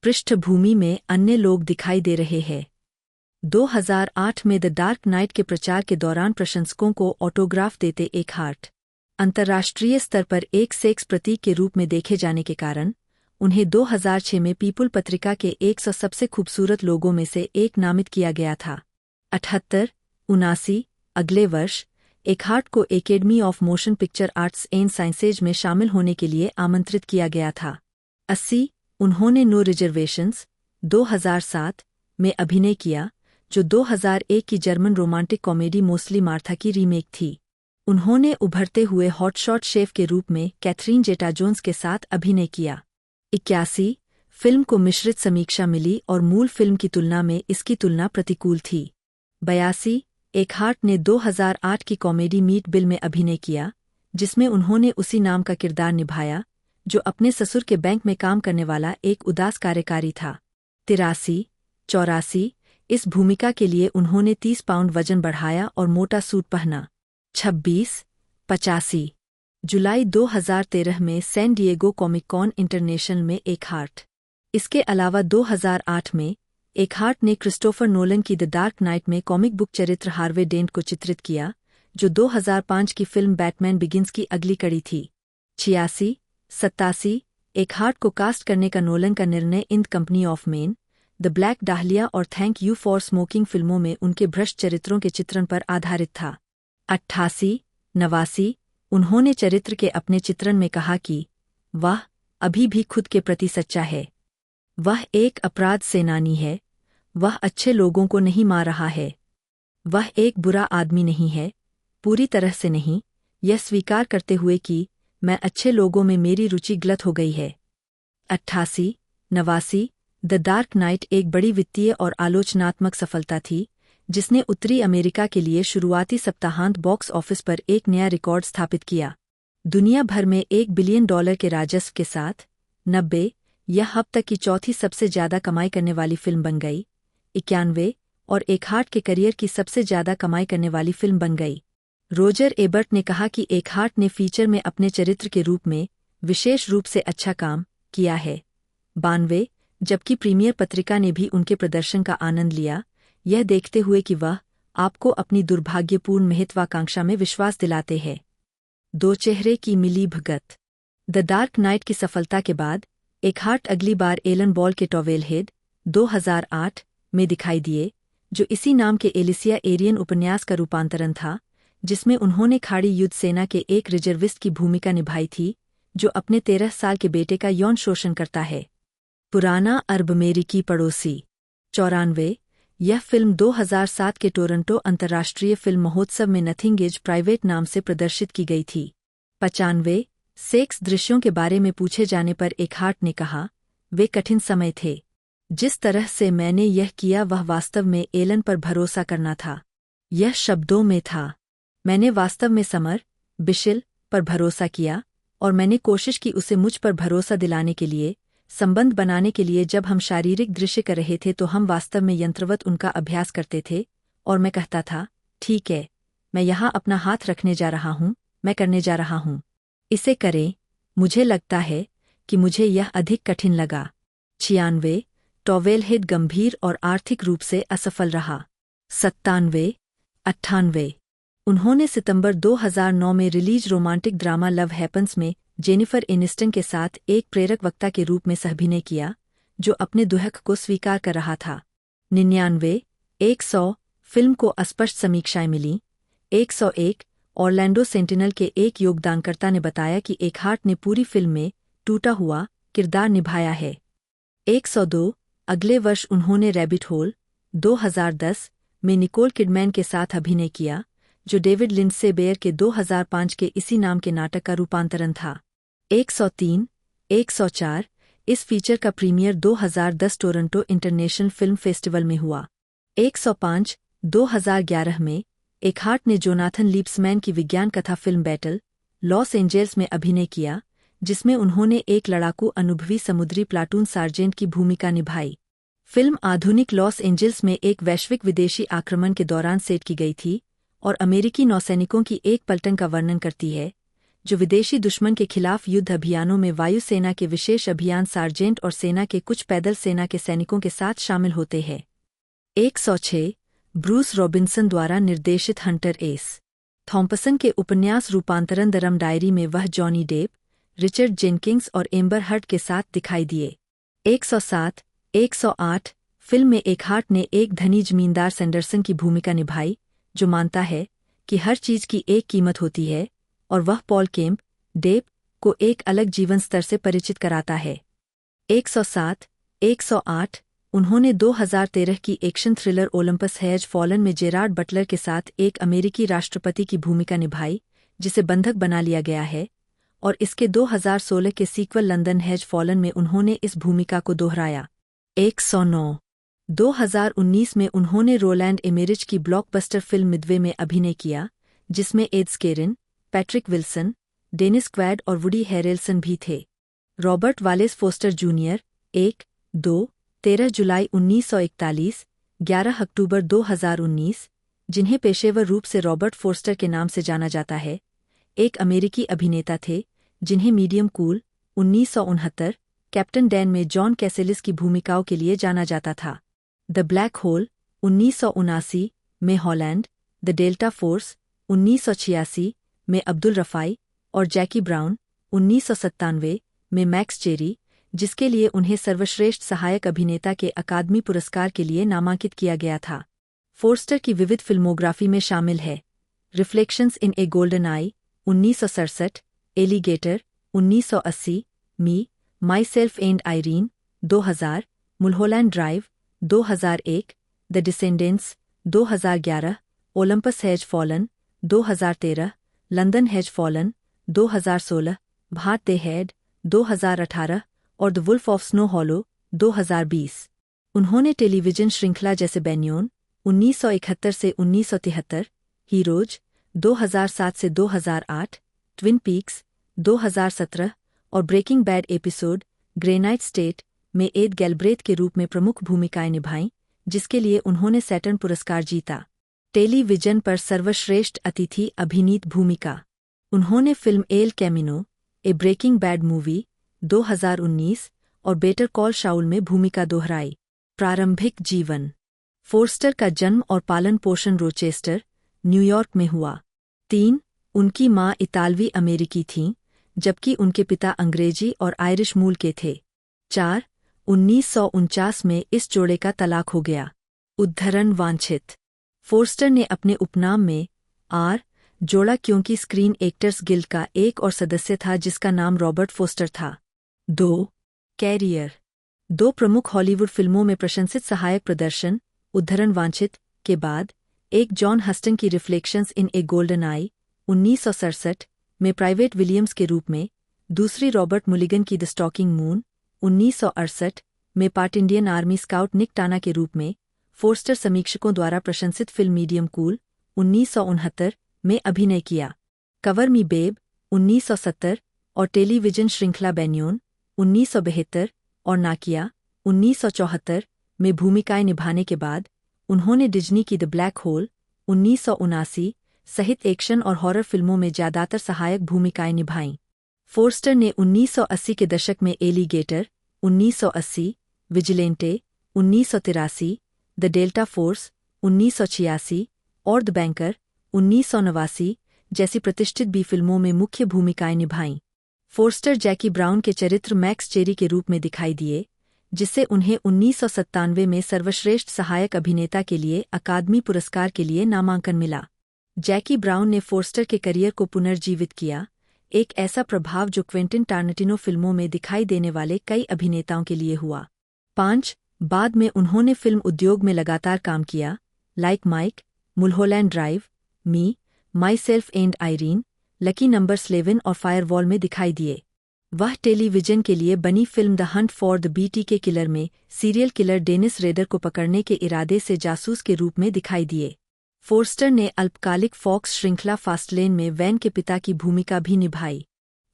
Speaker 2: पृष्ठभूमि में अन्य लोग दिखाई दे रहे हैं। 2008 में द डार्क नाइट के प्रचार के दौरान प्रशंसकों को ऑटोग्राफ देते एकहार्ट अंतर्राष्ट्रीय स्तर पर एक सेक्स प्रतीक के रूप में देखे जाने के कारण उन्हें 2006 में पीपुल पत्रिका के 100 सबसे खूबसूरत लोगों में से एक नामित किया गया था। 78 अगले वर्ष एकहार्ट को academy of motion picture arts and sciences में शामिल होने के लिए आमंत्रित किया गया था। 80 उन्होंने नो रिजर्वेशंस 2007 में अभिनय किया, जो 2001 की German romantic comedy mostly Martha की रीमेक थी। उन्होंने उभरते हुए हॉटशॉट शेफ के रूप में कैथरीन जेटा-जोन्स के साथ अभिनय किया। 81 फिल्म को मिश्रित समीक्षा मिली और मूल फिल्म की तुलना में इसकी तुलना प्रतिकूल थी। 82 एकहार्ट ने 2008 की कॉमेडी मीट बिल में अभिनय किया, जिसमें उन्होंने उसी नाम का किरदार निभाया, जो अपने ससुर के बैंक में काम करने वाला एक उदास कार्यकारी था। 83 इस भूमिका के लिए उन्होंने 30 पाउंड वजन बढ़ाया और मोटा सूट पहना। 85 जुलाई 2013 में San Diego Comic Con International में एकहार्ट। इसके अलावा 2008 में एकहार्ट ने क्रिस्टोफर नोलन की द डार्क नाइट में कॉमिक बुक चरित्र हार्वे डेंट को चित्रित किया, जो 2005 की फिल्म बैटमैन बिगिंस की अगली कड़ी थी। 87 एकहार्ट को कास्ट करने का नोलन का निर्णय in company of men, the black dahlia और थैंक यू फॉर स्मोकिंग फिल्मों में उनके भ्रष्ट चरित्रों के चित्रण पर आधारित था। 88 उन्होंने चरित्र के अपने चित्रण में कहा कि वह अभी भी खुद के प्रति सच्चा है। वह एक अपराध सेनानी है। वह अच्छे लोगों को नहीं मार रहा है। वह एक बुरा आदमी नहीं है, पूरी तरह से नहीं, यह स्वीकार करते हुए कि मैं अच्छे लोगों में मेरी रुचि गलत हो गई है। 88 द डार्क नाइट एक बड़ी वित्तीय और आलोचनात्मक सफलता थी, जिसने उत्तरी अमेरिका के लिए शुरुआती सप्ताहांत बॉक्स ऑफिस पर एक नया रिकॉर्ड स्थापित किया। दुनिया भर में $1 बिलियन के राजस्व के साथ 90 यह अब तक की चौथी सबसे ज्यादा कमाई करने वाली फिल्म बन गई। 91 और एकहार्ट के करियर की सबसे ज्यादा कमाई करने वाली फिल्म बन गई। रोजर एबर्ट ने कहा कि एकहार्ट ने फीचर में अपने चरित्र के रूप में विशेष रूप से अच्छा काम किया है। 92 जबकि प्रीमियर पत्रिका ने भी उनके प्रदर्शन का आनंद लिया, यह देखते हुए कि वह आपको अपनी दुर्भाग्यपूर्ण महत्वाकांक्षा में विश्वास दिलाते हैं। दो चेहरे की मिली भगत। द डार्क नाइट की सफलता के बाद एकहार्ट अगली बार एलन बॉल के टॉवेलहेड 2008 में दिखाई दिए, जो इसी नाम के एलिसिया एरियन उपन्यास का रूपांतरण था, जिसमें उन्होंने खाड़ी युद्ध सेना के एक रिजर्विस्ट की भूमिका निभाई थी जो अपने 13 साल के बेटे का यौन शोषण करता है। पुराना अरब अमेरिकी पड़ोसी। 94 यह फिल्म 2007 के टोरंटो अंतर्राष्ट्रीय फिल्म महोत्सव में नथिंग इज प्राइवेट नाम से प्रदर्शित की गई थी। 95 सेक्स दृश्यों के बारे में पूछे जाने पर एकहार्ट ने कहा, वे कठिन समय थे। जिस तरह से मैंने यह किया वह वास्तव में एलन पर भरोसा करना था। यह शब्दों में था, मैंने वास्तव में समर बिशिल पर भरोसा किया और मैंने कोशिश की उसे मुझ पर भरोसा दिलाने के लिए, संबंध बनाने के लिए। जब हम शारीरिक दृश्य कर रहे थे तो हम वास्तव में यंत्रवत उनका अभ्यास करते थे और मैं कहता था, ठीक है, मैं यहाँ अपना हाथ रखने जा रहा हूँ, मैं करने जा रहा हूँ, इसे करें। मुझे लगता है कि मुझे यह अधिक कठिन लगा। 96 टॉवेलहेड गंभीर और आर्थिक रूप से असफल रहा। 97 98 उन्होंने सितंबर 2009 में release romantic drama love happens में जेनिफर एनिस्टन के साथ एक प्रेरक वक्ता के रूप में सहअभिनय किया, जो अपने दुहक को स्वीकार कर रहा था। 99 100 फिल्म को अस्पष्ट समीक्षाएं मिलीं। 101 ऑरलैंडो सेंटिनल के एक योगदानकर्ता ने बताया कि एकहार्ट ने पूरी फिल्म में टूटा हुआ किरदार निभाया है। 102 अगले वर्ष उन्होंने रैबिट होल 2010 में निकोल किडमैन के साथ अभिनय किया, जो डेविड लिंडसे बेयर के 2005 के इसी नाम के नाटक का रूपांतरण था। 103 104 इस फीचर का premiere 2010 Toronto International Film Festival में हुआ। 105 2011 में एकहार्ट ने जोनाथन लीब्समैन की विज्ञान कथा फिल्म बैटल लॉस एंजेल्स में अभिनय किया, जिसमें उन्होंने एक लड़ाकू अनुभवी समुद्री प्लाटून सार्जेंट की भूमिका निभाई। फिल्म आधुनिक लॉस एंजेल्स में एक वैश्विक विदेशी आक्रमण के दौरान सेट की गई थी और अमेरिकी नौसैनिकों की एक पलटन का वर्णन करती है, जो विदेशी दुश्मन के खिलाफ युद्ध अभियानों में वायुसेना के विशेष अभियान सार्जेंट और सेना के कुछ पैदल सेना के सैनिकों के साथ शामिल होते हैं। 106 ब्रूस रॉबिन्सन द्वारा निर्देशित हंटर एस थॉम्पसन के उपन्यास रूपांतरण द रम डायरी में वह जॉनी डेप, रिचर्ड जेनकिंस और एम्बर हर्ड के साथ दिखाई दिए। 107 108 फिल्म में एकहार्ट ने एक धनी जमींदार सैंडरसन की भूमिका निभाई, जो मानता है कि हर चीज की एक कीमत होती है, और वह पॉल केम्प डेप को एक अलग जीवन स्तर से परिचित कराता है। 107 108 उन्होंने 2013 की action thriller Olympus has fallen में जेरार्ड बटलर के साथ एक अमेरिकी राष्ट्रपति की भूमिका निभाई, जिसे बंधक बना लिया गया है, और इसके 2016 के सीक्वल लंदन हैज फॉलन में उन्होंने इस भूमिका को दोहराया। 109 2019 में उन्होंने रोलैंड एमेरिज की ब्लॉकबस्टर फिल्म मिडवे में अभिनय किया, जिसमें Ed Skrein, Patrick Wilson, Dennis Quaid और वुडी हैरेल्सन भी थे। रॉबर्ट वालेस फोस्टर जूनियर 1-2 13 जुलाई 1941 11 अक्टूबर 2019, जिन्हें पेशेवर रूप से रॉबर्ट फोस्टर के नाम से जाना जाता है, एक अमेरिकी अभिनेता थे जिन्हें मीडियम कूल 1969 कैप्टन डैन में जॉन कैसेलिस की भूमिकाओं के लिए जाना जाता था। द ब्लैक होल 1979 में हॉलैंड, द डेल्टा फोर्स 1986 में अब्दुल रफ़ाई और जैकी ब्राउन 1997 में मैक्स चेरी, जिसके लिए उन्हें सर्वश्रेष्ठ सहायक अभिनेता के अकादमी पुरस्कार के लिए नामांकित किया गया था। फोर्स्टर की विविध फिल्मोग्राफी में शामिल है reflections in a golden eye 1967, alligator 1980, me, myself and Irene 2000, Mulholland Drive 2001, the descendants 2011, Olympus has fallen 2013, London has fallen 2016, भाट द हेड 2018 और the wolf of snow hollow 2020। उन्होंने टेलीविजन श्रृंखला जैसे बेन्योन 1971 से 1973, हीरोज 2007 से 2008, ट्विन पीक्स 2017 और Breaking Bad episode Granite State में Ed Galbraith के रूप में प्रमुख भूमिकाएं निभाईं, जिसके लिए उन्होंने सैटर्न पुरस्कार जीता। टेलीविजन पर सर्वश्रेष्ठ अतिथि अभिनीत भूमिका। उन्होंने फिल्म एल कैमिनो, ए ब्रेकिंग बैड मूवी 2019 और बेटर कॉल शाउल में भूमिका दोहराई। प्रारंभिक जीवन। फोर्स्टर का जन्म और पालन पोषण रोचेस्टर, न्यूयॉर्क में हुआ। 3. उनकी मां इतालवी अमेरिकी थीं, जबकि उनके पिता अंग्रेजी और आयरिश मूल के थे। 4. 1949 में इस जोड़े का तलाक हो गया। उद्धरण वांछित। फोर्स्टर ने अपने उपनाम में आर जोड़ा क्योंकि स्क्रीन एक्टर्स गिल्ड का एक और सदस्य था जिसका नाम रॉबर्ट फोस्टर था। 2. कैरियर। 2 प्रमुख हॉलीवुड फिल्मों में प्रशंसित सहायक प्रदर्शन, उद्धरण वांछित, के बाद एक जॉन हस्टन की reflections in a golden eye 1967 में प्राइवेट विलियम्स के रूप में, दूसरी रॉबर्ट मुलिगन की द स्टॉकिंग मून 1968 में पार्ट इंडियन आर्मी स्काउट निक टाना के रूप में। फोर्स्टर समीक्षकों द्वारा प्रशंसित फिल्म मीडियम कूल 1969 में अभिनय किया। कवर मी बेब 1970 और टेलीविजन श्रृंखला बेन्योन 1972 और नाकिया 1974 में भूमिकाएं निभाने के बाद उन्होंने डिज्नी की द ब्लैक होल 1979 सहित एक्शन और हॉरर फिल्मों में ज्यादातर सहायक भूमिकाएं निभाईं। फोर्स्टर ने 1980 के दशक में alligator 1980, vigilante 1983, the delta force 1986 और द बैंकर 1989 जैसी प्रतिष्ठित बी फिल्मों में मुख्य भूमिकाएं निभाईं। फोर्स्टर जैकी ब्राउन के चरित्र मैक्स चेरी के रूप में दिखाई दिए, जिससे उन्हें 1997 में सर्वश्रेष्ठ सहायक अभिनेता के लिए अकादमी पुरस्कार के लिए नामांकन मिला। जैकी ब्राउन ने फोर्स्टर के करियर को पुनर्जीवित किया, एक ऐसा प्रभाव जो क्वेंटिन टारंटिनो फिल्मों में दिखाई देने वाले कई अभिनेताओं के लिए हुआ। 5. बाद में उन्होंने फिल्म उद्योग में लगातार काम किया, like Mike, Mulholland Drive, me, myself and Irene, lucky number 11 और फायरवॉल में दिखाई दिए। वह टेलीविजन के लिए बनी film the hunt for the BTK killer में सीरियल किलर डेनिस रेडर को पकड़ने के इरादे से जासूस के रूप में दिखाई दिए। फोर्स्टर ने अल्पकालिक फॉक्स श्रृंखला फास्टलेन में वैन के पिता की भूमिका भी निभाई।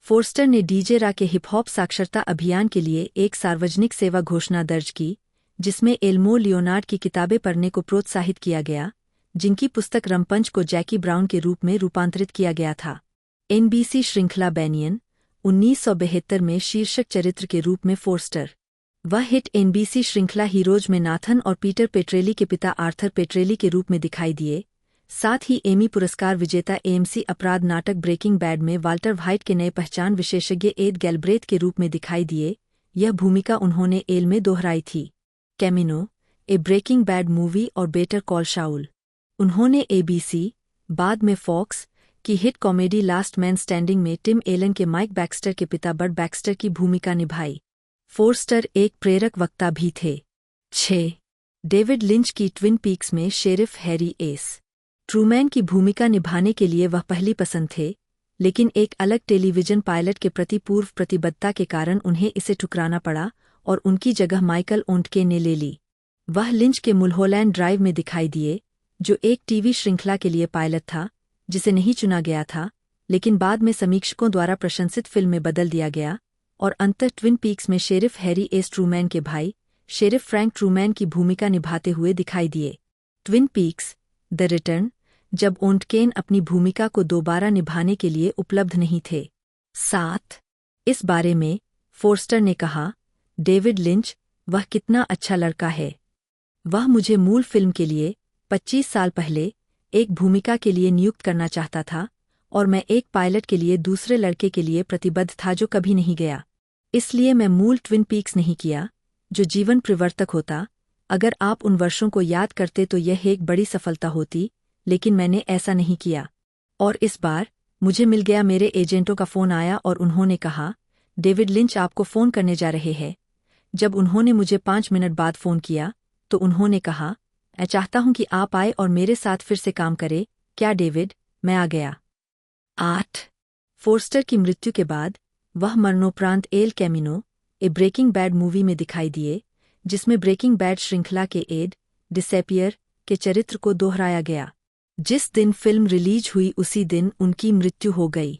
Speaker 2: फोर्स्टर ने डीजे रा के हिप हॉप साक्षरता अभियान के लिए एक सार्वजनिक सेवा घोषणा दर्ज की, जिसमें एल्मो लियोनार्ड की किताबें पढ़ने को प्रोत्साहित किया गया, जिनकी पुस्तक रमपंच को जैकी ब्राउन के रूप में रूपांतरित किया गया था। एनबीसी श्रृंखला बेनियन 1972 में शीर्षक चरित्र के रूप में फोर्स्टर। वह हिट एनबीसी श्रृंखला हीरोज में नाथन और पीटर पेट्रेली के पिता आर्थर पेट्रेली के रूप में दिखाई दिए। साथ ही एमी पुरस्कार विजेता एएमसी अपराध नाटक ब्रेकिंग बैड में वाल्टर व्हाइट के नए पहचान विशेषज्ञ एड गैल्ब्रेथ के रूप में दिखाई दिए। यह भूमिका उन्होंने एल में दोहराई थी। कैमिनो, ए ब्रेकिंग बैड मूवी और बेटर कॉल शाउल। उन्होंने एबीसी, बाद में फॉक्स, की hit comedy last man standing में टिम एलन के माइक बैक्स्टर के पिता बड बैक्स्टर की भूमिका निभाई। फोर्स्टर एक प्रेरक वक्ता भी थे। 6. डेविड लिंच की ट्विन पीक्स में शेरिफ हैरी एस. ट्रूमैन की भूमिका निभाने के लिए वह पहली पसंद थे, लेकिन एक अलग टेलीविजन पायलट के प्रति पूर्व प्रतिबद्धता के कारण उन्हें इसे ठुकराना पड़ा और उनकी जगह माइकल ओंटके ने ले ली। वह लिंच के मुल्होलैंड ड्राइव में दिखाई दिए, जो एक टीवी श्रृंखला के लिए पायलट था, जिसे नहीं चुना गया था, लेकिन बाद में समीक्षकों द्वारा प्रशंसित फिल्म में बदल दिया गया, और अंततः ट्विन पीक्स में शेरिफ हैरी एस ट्रूमैन के भाई, शेरिफ फ्रैंक ट्रूमैन की भूमिका निभाते हुए दिखाई दिए। ट्विन पीक्स, द रिटर्न, जब ओंटकेन अपनी भूमिका को दोबारा निभाने के लिए उपलब्ध नहीं थे। 7. इस बारे में फोर्स्टर ने कहा, डेविड लिंच, वह कितना अच्छा लड़का है। वह मुझे मूल फिल्म के लिए 25 साल पहले एक भूमिका के लिए नियुक्त करना चाहता था, और मैं एक पायलट के लिए दूसरे लड़के के लिए प्रतिबद्ध था जो कभी नहीं गया। इसलिए मैं मूल ट्विन पीक्स नहीं किया, जो जीवन परिवर्तक होता। अगर आप उन वर्षों को याद करते तो यह एक बड़ी सफलता होती, लेकिन मैंने ऐसा नहीं किया। और इस बार मुझे मिल गया। मेरे एजेंटों का फ़ोन आया और उन्होंने कहा, डेविड लिंच आपको फ़ोन करने जा रहे हैं। जब उन्होंने मुझे 5 मिनट बाद फ़ोन किया तो उन्होंने कहा, मैं चाहता हूं कि आप आए और मेरे साथ फिर से काम करें। क्या डेविड? मैं आ गया। 8. फोर्स्टर की मृत्यु के बाद वह मरणोपरांत एल कैमिनो, ए ब्रेकिंग बैड मूवी में दिखाई दिए, जिसमें ब्रेकिंग बैड श्रृंखला के एड डिसेपियर के चरित्र को दोहराया गया। जिस दिन फिल्म रिलीज हुई उसी दिन उनकी मृत्यु हो गई।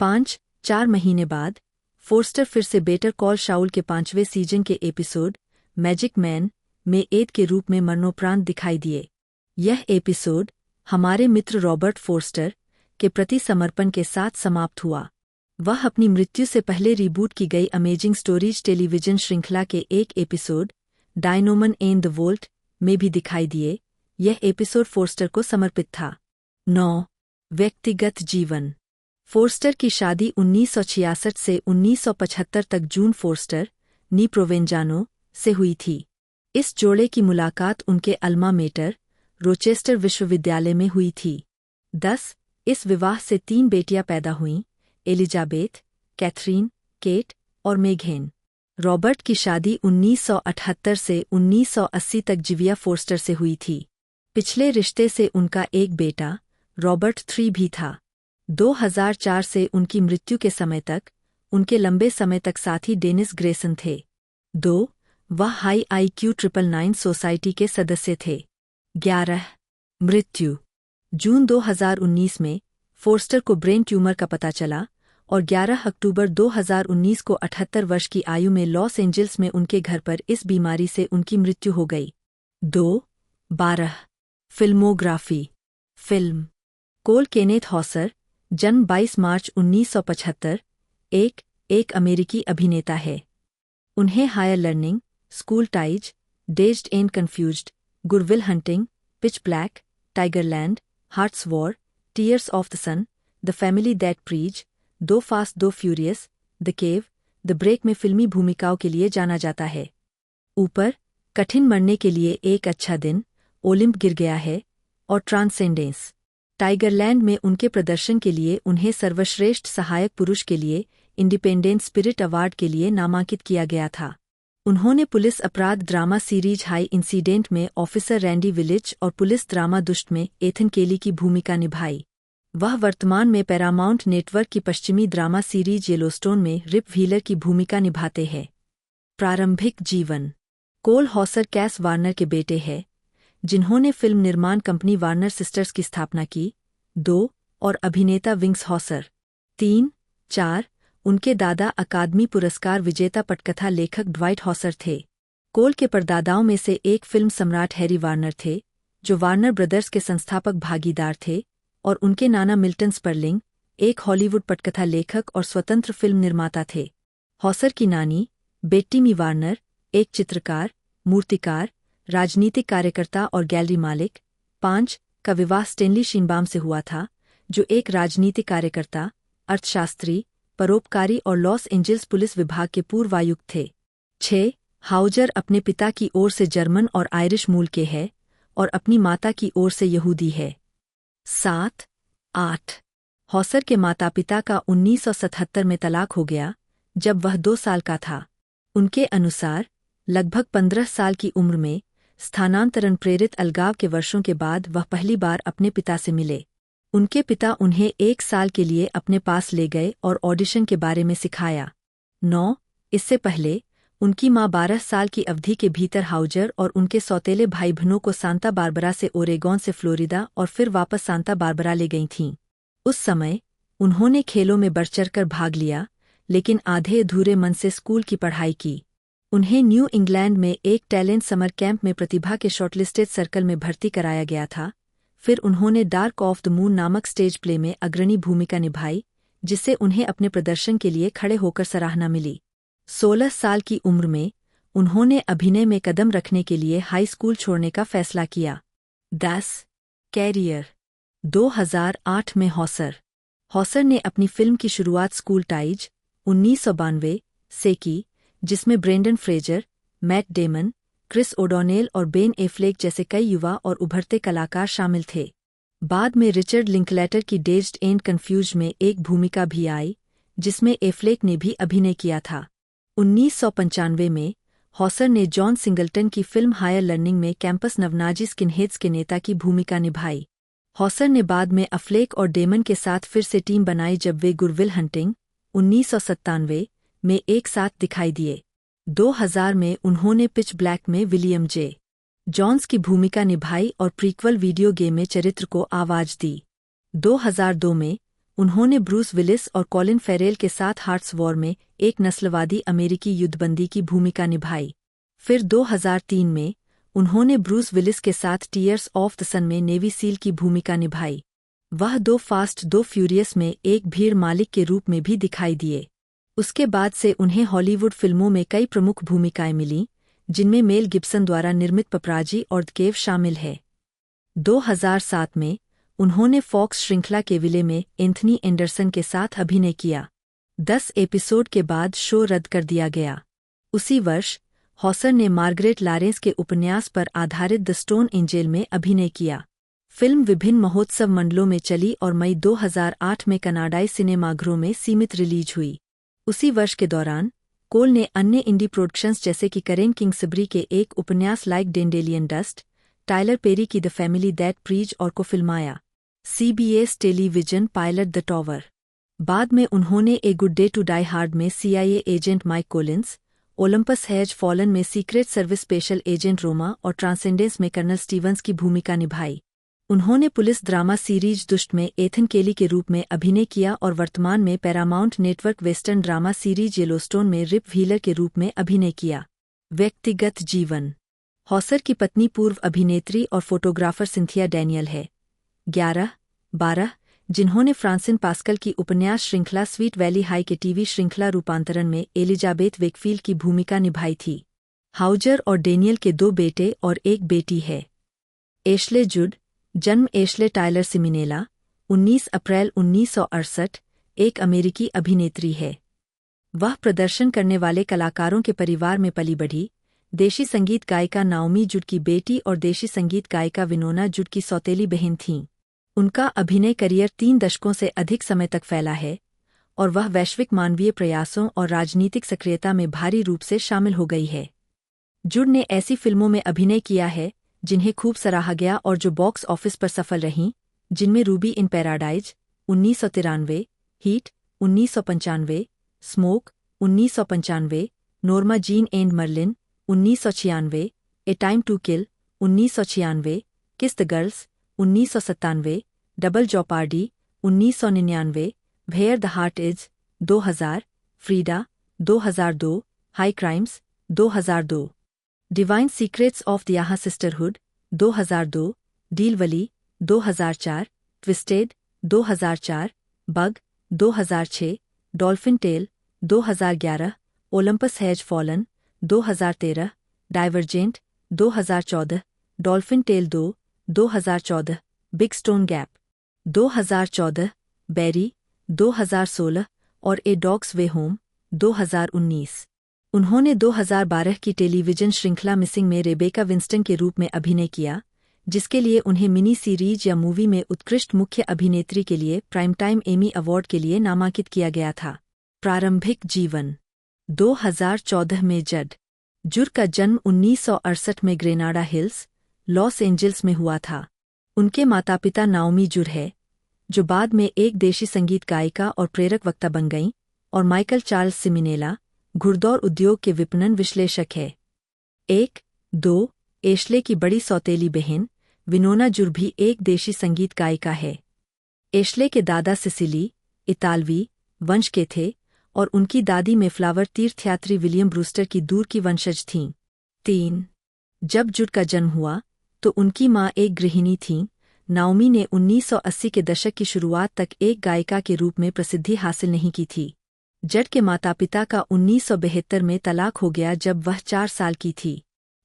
Speaker 2: 5. 4 महीने बाद फोर्स्टर फिर से बेटर कॉल शाउल के 5वें सीजन के एपिसोड मैजिक मैन में एड के रूप में मरणोपरांत दिखाई दिए। यह एपिसोड हमारे मित्र रॉबर्ट फोर्स्टर के प्रति समर्पण के साथ समाप्त हुआ। वह अपनी मृत्यु से पहले रिबूट की गई अमेजिंग स्टोरीज टेलीविजन श्रृंखला के एक एपिसोड डायनोमन एंड द वोल्ट में भी दिखाई दिए। यह एपिसोड फोर्स्टर को समर्पित था। 9. व्यक्तिगत जीवन। फोर्स्टर की शादी 1966 से 1975 तक जून फोर्स्टर, नी प्रोवेंजानो, से हुई थी। इस जोड़े की मुलाकात उनके अल्मा मेटर, रोचेस्टर विश्वविद्यालय में हुई थी। 10. इस विवाह से 3 बेटियां पैदा हुईं, एलिजाबेथ, कैथरीन, केट और मेघेन। रॉबर्ट की शादी 1978 से 1980 तक जिविया फोर्स्टर से हुई थी। पिछले रिश्ते से उनका एक बेटा, रॉबर्ट 3 भी था। 2004 से उनकी मृत्यु के समय तक उनके लंबे समय तक साथी डेनिस ग्रेसन थे। 2. वह हाई IQ 999 सोसाइटी के सदस्य थे। 11. मृत्यु। जून 2019 में फोर्स्टर को ब्रेन ट्यूमर का पता चला और 11 अक्टूबर 2019 को 78 वर्ष की आयु में लॉस एंजल्स में उनके घर पर इस बीमारी से उनकी मृत्यु हो गई। 2. 12. Filmography. Film. Cole Kenneth Hauser, जन्म 22 मार्च 1975, एक अमेरिकी अभिनेता है। उन्हें higher learning, school ties, dazed and confused, good will hunting, pitch black, Tigerland, hart's war, tears of the sun, the family that preach, two fast two furious, the cave, the break में फिल्मी भूमिकाओं के लिए जाना जाता है। ऊपर, कठिन मरने के लिए एक अच्छा दिन, ओलिंप गिर गया है, और ट्रांसेंडेंस। टाइगरलैंड में उनके प्रदर्शन के लिए उन्हें सर्वश्रेष्ठ सहायक पुरुष के लिए इंडिपेंडेंट स्पिरिट अवार्ड के लिए नामांकित किया गया था। उन्होंने पुलिस अपराध ड्रामा सीरीज हाई इंसिडेंट में ऑफिसर रैंडी विलिच और पुलिस ड्रामा दुष्ट में एथन केली की भूमिका निभाई। वह वर्तमान में पैरामाउंट नेटवर्क की पश्चिमी ड्रामा सीरीज येलोस्टोन में रिप व्हीलर की भूमिका निभाते हैं। प्रारंभिक जीवन। कोल हॉसर कैस वार्नर के बेटे हैं, जिन्होंने फिल्म निर्माण कंपनी वार्नर सिस्टर्स की स्थापना की। 2. और अभिनेता विंग्स हॉसर। 3. 4. उनके दादा अकादमी पुरस्कार विजेता पटकथा लेखक ड्वाइट हॉसर थे। कोल के परदादाओं में से एक फिल्म सम्राट हैरी वार्नर थे, जो वार्नर ब्रदर्स के संस्थापक भागीदार थे, और उनके नाना मिल्टन स्पर्लिंग, एक हॉलीवुड पटकथा लेखक और स्वतंत्र फिल्म निर्माता थे। हॉसर की नानी, बेट्टी मी वार्नर, एक चित्रकार, मूर्तिकार, राजनीतिक कार्यकर्ता और गैलरी मालिक। 5. का विवाह स्टेनली शिनबाम से हुआ था, जो एक राजनीतिक कार्यकर्ता, अर्थशास्त्री, परोपकारी और लॉस एंजल्स पुलिस विभाग के पूर्व आयुक्त थे। 6. हाउजर अपने पिता की ओर से जर्मन और आयरिश मूल के है और अपनी माता की ओर से यहूदी है। 7. 8. हॉसर के माता पिता का 1977 में तलाक हो गया, जब वह 2 साल का था। उनके अनुसार लगभग 15 साल की उम्र में स्थानांतरण प्रेरित अलगाव के वर्षों के बाद वह पहली बार अपने पिता से मिले। उनके पिता उन्हें 1 साल के लिए अपने पास ले गए और ऑडिशन के बारे में सिखाया। 9. इससे पहले उनकी मां 12 साल की अवधि के भीतर हाउजर और उनके सौतेले भाई बहनों को सांता बारबरा से ओरेगॉन से फ्लोरिडा और फिर वापस सांता बारबरा ले गई थीं। उस समय उन्होंने खेलों में बढ़-चढ़कर भाग लिया, लेकिन आधे अधूरे मन से स्कूल की पढ़ाई की। उन्हें न्यू इंग्लैंड में एक टैलेंट समर कैंप में प्रतिभा के शॉर्टलिस्टेड सर्कल में भर्ती कराया गया था। फिर उन्होंने डार्क ऑफ द मून नामक स्टेज प्ले में अग्रणी भूमिका निभाई, जिससे उन्हें अपने प्रदर्शन के लिए खड़े होकर सराहना मिली। 16 साल की उम्र में उन्होंने अभिनय में कदम रखने के लिए हाई स्कूल छोड़ने का फैसला किया। 10. कैरियर। 2008 में हॉसर ने अपनी फिल्म की शुरुआत स्कूल टाइज 1992 से की, जिसमें Brendan Fraser, Matt Damon, Chris O'Donnell और बेन एफ्लेक जैसे कई युवा और उभरते कलाकार शामिल थे। बाद में रिचर्ड लिंकलेटर की डेज्ड एंड कंफ्यूज्ड में एक भूमिका भी आई, जिसमें एफ्लेक ने भी अभिनय किया था। 1995 में हॉसर ने जॉन सिंगल्टन की फिल्म हायर लर्निंग में कैंपस नवनाजी स्किनहेड्स के नेता की भूमिका निभाई। हॉसर ने बाद में अफ्लेक और डेमन के साथ फिर से टीम बनाई जब वे गुड विल हंटिंग 1997 में एक साथ दिखाई दिए। 2000 में उन्होंने पिच ब्लैक में विलियम जे. जॉन्स की भूमिका निभाई और प्रीक्वल वीडियो गेम में चरित्र को आवाज दी। 2002 में उन्होंने ब्रूस विलिस और कॉलिन फेरेल के साथ हार्ट्स वॉर में एक नस्लवादी अमेरिकी युद्धबंदी की भूमिका निभाई। फिर 2003 में उन्होंने ब्रूस विलिस के साथ टीयर्स ऑफ द सन में नेवी सील की भूमिका निभाई। वह दो फास्ट दो फ्यूरियस में एक भीड़ मालिक के रूप में भी दिखाई दिए। उसके बाद से उन्हें हॉलीवुड फिल्मों में कई प्रमुख भूमिकाएं मिलीं, जिनमें मेल गिब्सन द्वारा निर्मित पपराजी और द केव शामिल है। 2007 में उन्होंने फॉक्स श्रृंखला के विले में एंथनी एंडरसन के साथ अभिनय किया। 10 एपिसोड के बाद शो रद्द कर दिया गया। उसी वर्ष हॉसर ने मार्गरेट लॉरेंस के उपन्यास पर आधारित द स्टोन एंजेल में अभिनय किया। फिल्म विभिन्न महोत्सव मंडलों में चली और मई 2008 में कनाडाई सिनेमाघरों में सीमित रिलीज हुई। उसी वर्ष के दौरान कोल ने अन्य इंडी प्रोडक्शंस जैसे कि करेन किंग्सबरी के एक उपन्यास like dandelion dust, Tyler Perry की द फैमिली दैट प्रीच और को फिल्माया। CBS television pilot the tower. बाद में उन्होंने a good day to die hard में CIA agent Mike Collins, Olympus has fallen में secret service special agent Roma और ट्रांसेंडेंस में कर्नल स्टीवंस की भूमिका निभाई। उन्होंने पुलिस ड्रामा सीरीज दुष्ट में एथन केली के रूप में अभिनय किया और वर्तमान में Paramount network western drama series Yellowstone में रिप व्हीलर के रूप में अभिनय किया। व्यक्तिगत जीवन। हॉसर की पत्नी पूर्व अभिनेत्री और फोटोग्राफर सिंथिया डैनियल है। 11-12 जिन्होंने फ्रांसिन पास्कल की उपन्यास श्रृंखला स्वीट वैली हाई के टीवी श्रृंखला रूपांतरण में एलिजाबेथ वेकफील्ड की भूमिका निभाई थी। हाउजर और डेनियल के 2 बेटे और 1 बेटी है। एशले जुड, जन्म एशले टायलर सिमिनेला, 19 अप्रैल 1968, एक अमेरिकी अभिनेत्री है। वह प्रदर्शन करने वाले कलाकारों के परिवार में पली बढ़ी। देशी संगीत गायिका नाओमी जुड की बेटी और देशी संगीत गायिका विनोना जुड की सौतेली बहन थीं। उनका अभिनय करियर 3 दशकों से अधिक समय तक फैला है और वह वैश्विक मानवीय प्रयासों और राजनीतिक सक्रियता में भारी रूप से शामिल हो गई है। जुड ने ऐसी फिल्मों में अभिनय किया है जिन्हें खूब सराहा गया और जो बॉक्स ऑफिस पर सफल रहीं, जिनमें Ruby in paradise 1993, heat 1995, smoke 1995, Norma Jean and Marilyn 1996, a time to kill 1996, kiss the girls 1997, double jeopardy 1999, where the heart is 2000, Frida 2002, high crimes 2002, divine secrets of the यहाँ sisterhood 2002, delovely 2004, twisted 2004, bug 2006, dolphin tale 2011, Olympus has fallen 2013, divergent 2014, dolphin tale 2 2014, big stone gap 2014, बैरी 2016 और ए dogs वे home 2019। उन्होंने 2012 की television श्रृंखला missing में Rebecca Winston के रूप में अभिनय किया, जिसके लिए उन्हें मिनी सीरीज या मूवी में उत्कृष्ट मुख्य अभिनेत्री के लिए प्राइम टाइम एमी अवार्ड के लिए नामांकित किया गया था। प्रारंभिक जीवन। 2014 में जुड का जन्म 1968 में ग्रेनाडा हिल्स, लॉस एंजल्स में हुआ था। उनके माता पिता नाओमी जुड है, जो बाद में एक देशी संगीत गायिका और प्रेरक वक्ता बन गईं, और माइकल चार्ल्स सिमिनेला, घुड़दौड़ उद्योग के विपणन विश्लेषक है। 1-2 एशले की बड़ी सौतेली बहन विनोना जुड भी एक देशी संगीत गायिका है। एशले के दादा सिसिली, इतालवी वंश के थे और उनकी दादी मेफ्लावर तीर्थयात्री विलियम ब्रूस्टर की दूर की वंशज थीं। 3 जब जुड का जन्म हुआ तो उनकी मां एक गृहिणी थीं। नाओमी ने 1980 के दशक की शुरुआत तक एक गायिका के रूप में प्रसिद्धि हासिल नहीं की थी। जड के माता पिता का 1972 में तलाक हो गया जब वह 4 साल की थी।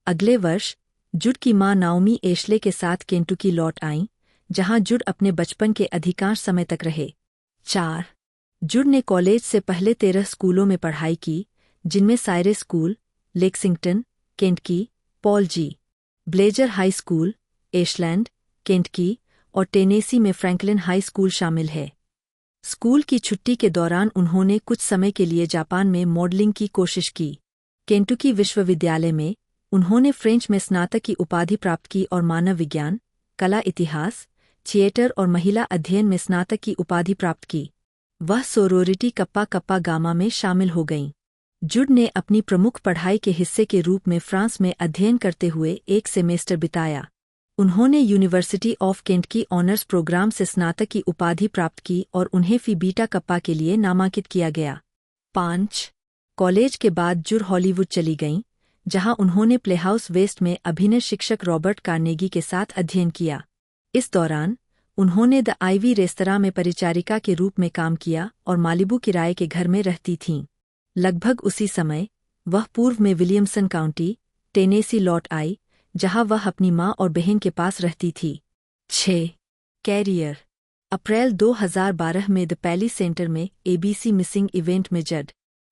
Speaker 2: अगले वर्ष जुड की मां नाओमी एशले के साथ केंटुकी लौट आईं, जहां जुड अपने बचपन के अधिकांश समय तक रहे। 4 जुड ने कॉलेज से पहले 13 स्कूलों में पढ़ाई की, जिनमें Cyrus school, Lexington, Kentucky, Paul G. Blazer high school, Ashland, Kentucky और टेनेसी में फ्रैंकलिन हाई स्कूल शामिल है। स्कूल की छुट्टी के दौरान उन्होंने कुछ समय के लिए जापान में मॉडलिंग की कोशिश की। केंटुकी विश्वविद्यालय में उन्होंने फ्रेंच में स्नातक की उपाधि प्राप्त की और मानव विज्ञान, कला इतिहास, थिएटर और महिला अध्ययन में स्नातक की उपाधि प्राप्त की। वह सोरोरिटी कप्पा कप्पा गामा में शामिल हो गईं। जुड ने अपनी प्रमुख पढ़ाई के हिस्से के रूप में फ्रांस में अध्ययन करते हुए एक सेमेस्टर बिताया। उन्होंने यूनिवर्सिटी ऑफ केंट की ऑनर्स प्रोग्राम से स्नातक की उपाधि प्राप्त की और उन्हें फी बीटा कप्पा के लिए नामांकित किया गया। 5 कॉलेज के बाद जुर हॉलीवुड चली गईं, जहां उन्होंने प्लेहाउस वेस्ट में अभिनय शिक्षक रॉबर्ट कार्नेगी के साथ अध्ययन किया। इस दौरान उन्होंने द आइवी रेस्तरां में परिचारिका के रूप में काम किया और मालिबू किराए के घर में रहती थीं। लगभग उसी समय वह पूर्व में विलियमसन काउंटी, टेनेसी लौट आई, जहां वह अपनी मां और बहन के पास रहती थी। 6 कैरियर अप्रैल 2012 में द पैली सेंटर में एबीसी मिसिंग इवेंट में जड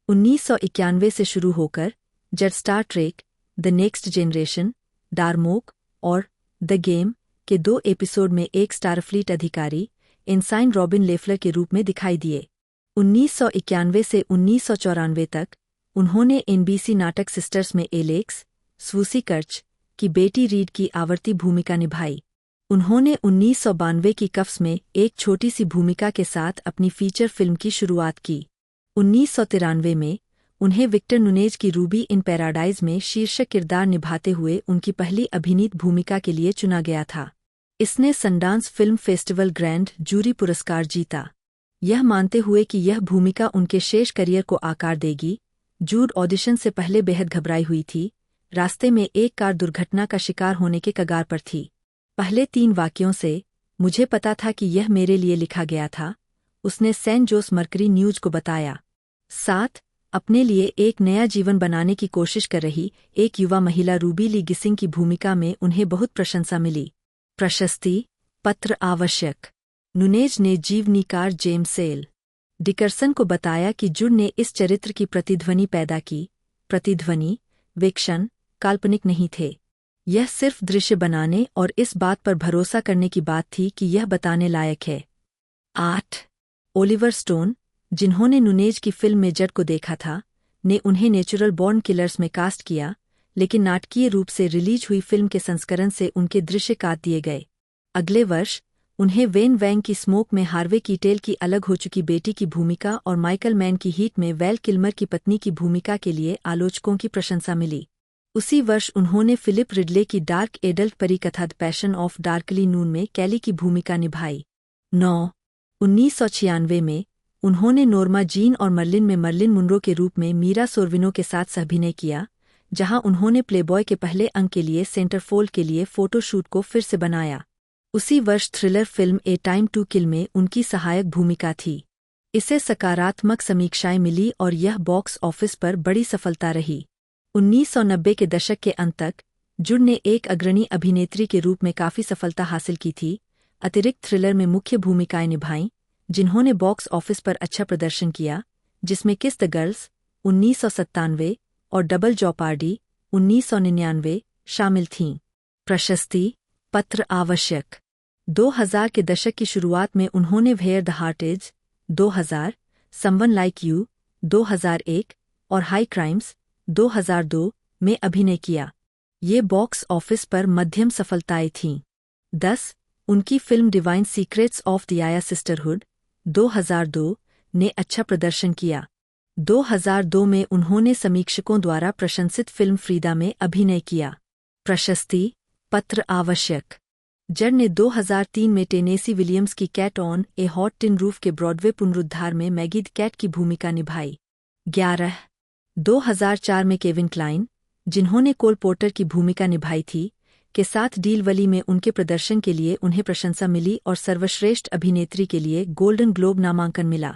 Speaker 2: 1991 से शुरू होकर जड Star Trek, the next generation, Darmok और द गेम के 2 एपिसोड में एक स्टारफ्लीट अधिकारी एनसाइन रॉबिन लेफ्लर के रूप में दिखाई दिए। 1991 से 1994 तक उन्होंने एनबीसी नाटक सिस्टर्स में एलेक्स स्वूसी कर्च की बेटी रीड की आवर्ती भूमिका निभाई। उन्होंने 1992 की कफ्स में एक छोटी सी भूमिका के साथ अपनी फीचर फिल्म की शुरुआत की। 1993 में उन्हें विक्टर नुनेज की रूबी इन पैराडाइज में शीर्षक किरदार निभाते हुए उनकी पहली अभिनीत भूमिका के लिए चुना गया था। इसने Sundance film festival grand jury पुरस्कार जीता। यह मानते हुए कि यह भूमिका उनके शेष करियर को आकार देगी, जूड ऑडिशन से पहले बेहद घबराई हुई थी। रास्ते में एक कार दुर्घटना का शिकार होने के कगार पर थी। पहले 3 वाक्यों से मुझे पता था कि यह मेरे लिए लिखा गया था, उसने सैन जोस मर्करी न्यूज को बताया। 7 अपने लिए एक नया जीवन बनाने की कोशिश कर रही एक युवा महिला रूबी ली गिसिंग की भूमिका में उन्हें बहुत प्रशंसा मिली। प्रशस्ति पत्र आवश्यक नुनेज ने जीवनीकार जेम्स सेल डिकर्सन को बताया कि जुड ने इस चरित्र की प्रतिध्वनि पैदा की। प्रतिध्वनि वे क्षण काल्पनिक नहीं थे, यह सिर्फ दृश्य बनाने और इस बात पर भरोसा करने की बात थी कि यह बताने लायक है। 8 ओलिवर स्टोन, जिन्होंने नुनेज की फिल्म में जड को देखा था, ने उन्हें नेचुरल बॉर्न किलर्स में कास्ट किया, लेकिन नाटकीय रूप से रिलीज हुई फिल्म के संस्करण से उनके दृश्य काट दिए गए। अगले वर्ष उन्हें वेन वैंग की स्मोक में हार्वे कीटेल की अलग हो चुकी बेटी की भूमिका और माइकल मैन की हीट में वैल किल्मर की पत्नी की भूमिका के लिए आलोचकों की प्रशंसा मिली। उसी वर्ष उन्होंने फिलिप रिडले की डार्क एडल्ट परिकथा the passion of darkly noon में कैली की भूमिका निभाई। 9 1996 में उन्होंने नोर्मा जीन और मर्लिन में मर्लिन मुनरो के रूप में मीरा सोर्विनो के साथ सहअभिनय किया, जहां उन्होंने प्लेबॉय के पहले अंक के लिए सेंटरफोल्ड के लिए फोटोशूट को फिर से बनाया। उसी वर्ष thriller film a time to kill में उनकी सहायक भूमिका थी। इसे सकारात्मक समीक्षाएं मिली और यह बॉक्स ऑफिस पर बड़ी सफलता रही। 1990 के दशक के अंत तक जुड ने एक अग्रणी अभिनेत्री के रूप में काफी सफलता हासिल की थी। अतिरिक्त थ्रिलर में मुख्य भूमिकाएं निभाईं, जिन्होंने बॉक्स ऑफिस पर अच्छा प्रदर्शन किया, जिसमें किस द गर्ल्स 1997 और डबल जॉपार्डी 1999 शामिल थीं। प्रशस्ति पत्र आवश्यक 2000 के दशक की शुरुआत में उन्होंने where the heart is 2000, someone like you 2001 और हाई क्राइम्स 2002 में अभिनय किया। ये बॉक्स ऑफिस पर मध्यम सफलताएं थीं। 10 उनकी film divine secrets of the आया सिस्टरहुड 2002 ने अच्छा प्रदर्शन किया। 2002 में उन्होंने समीक्षकों द्वारा प्रशंसित फिल्म फ्रीदा में अभिनय किया। प्रशस्ति पत्र आवश्यक जड ने 2003 में टेनेसी विलियम्स की Cat on a Hot Tin Roof के ब्रॉडवे पुनरुद्धार में मैगी द कैट की भूमिका निभाई। 11 2004 में केविन क्लाइन, जिन्होंने कोल पोर्टर की भूमिका निभाई थी, के साथ डील वली में उनके प्रदर्शन के लिए उन्हें प्रशंसा मिली और सर्वश्रेष्ठ अभिनेत्री के लिए गोल्डन ग्लोब नामांकन मिला।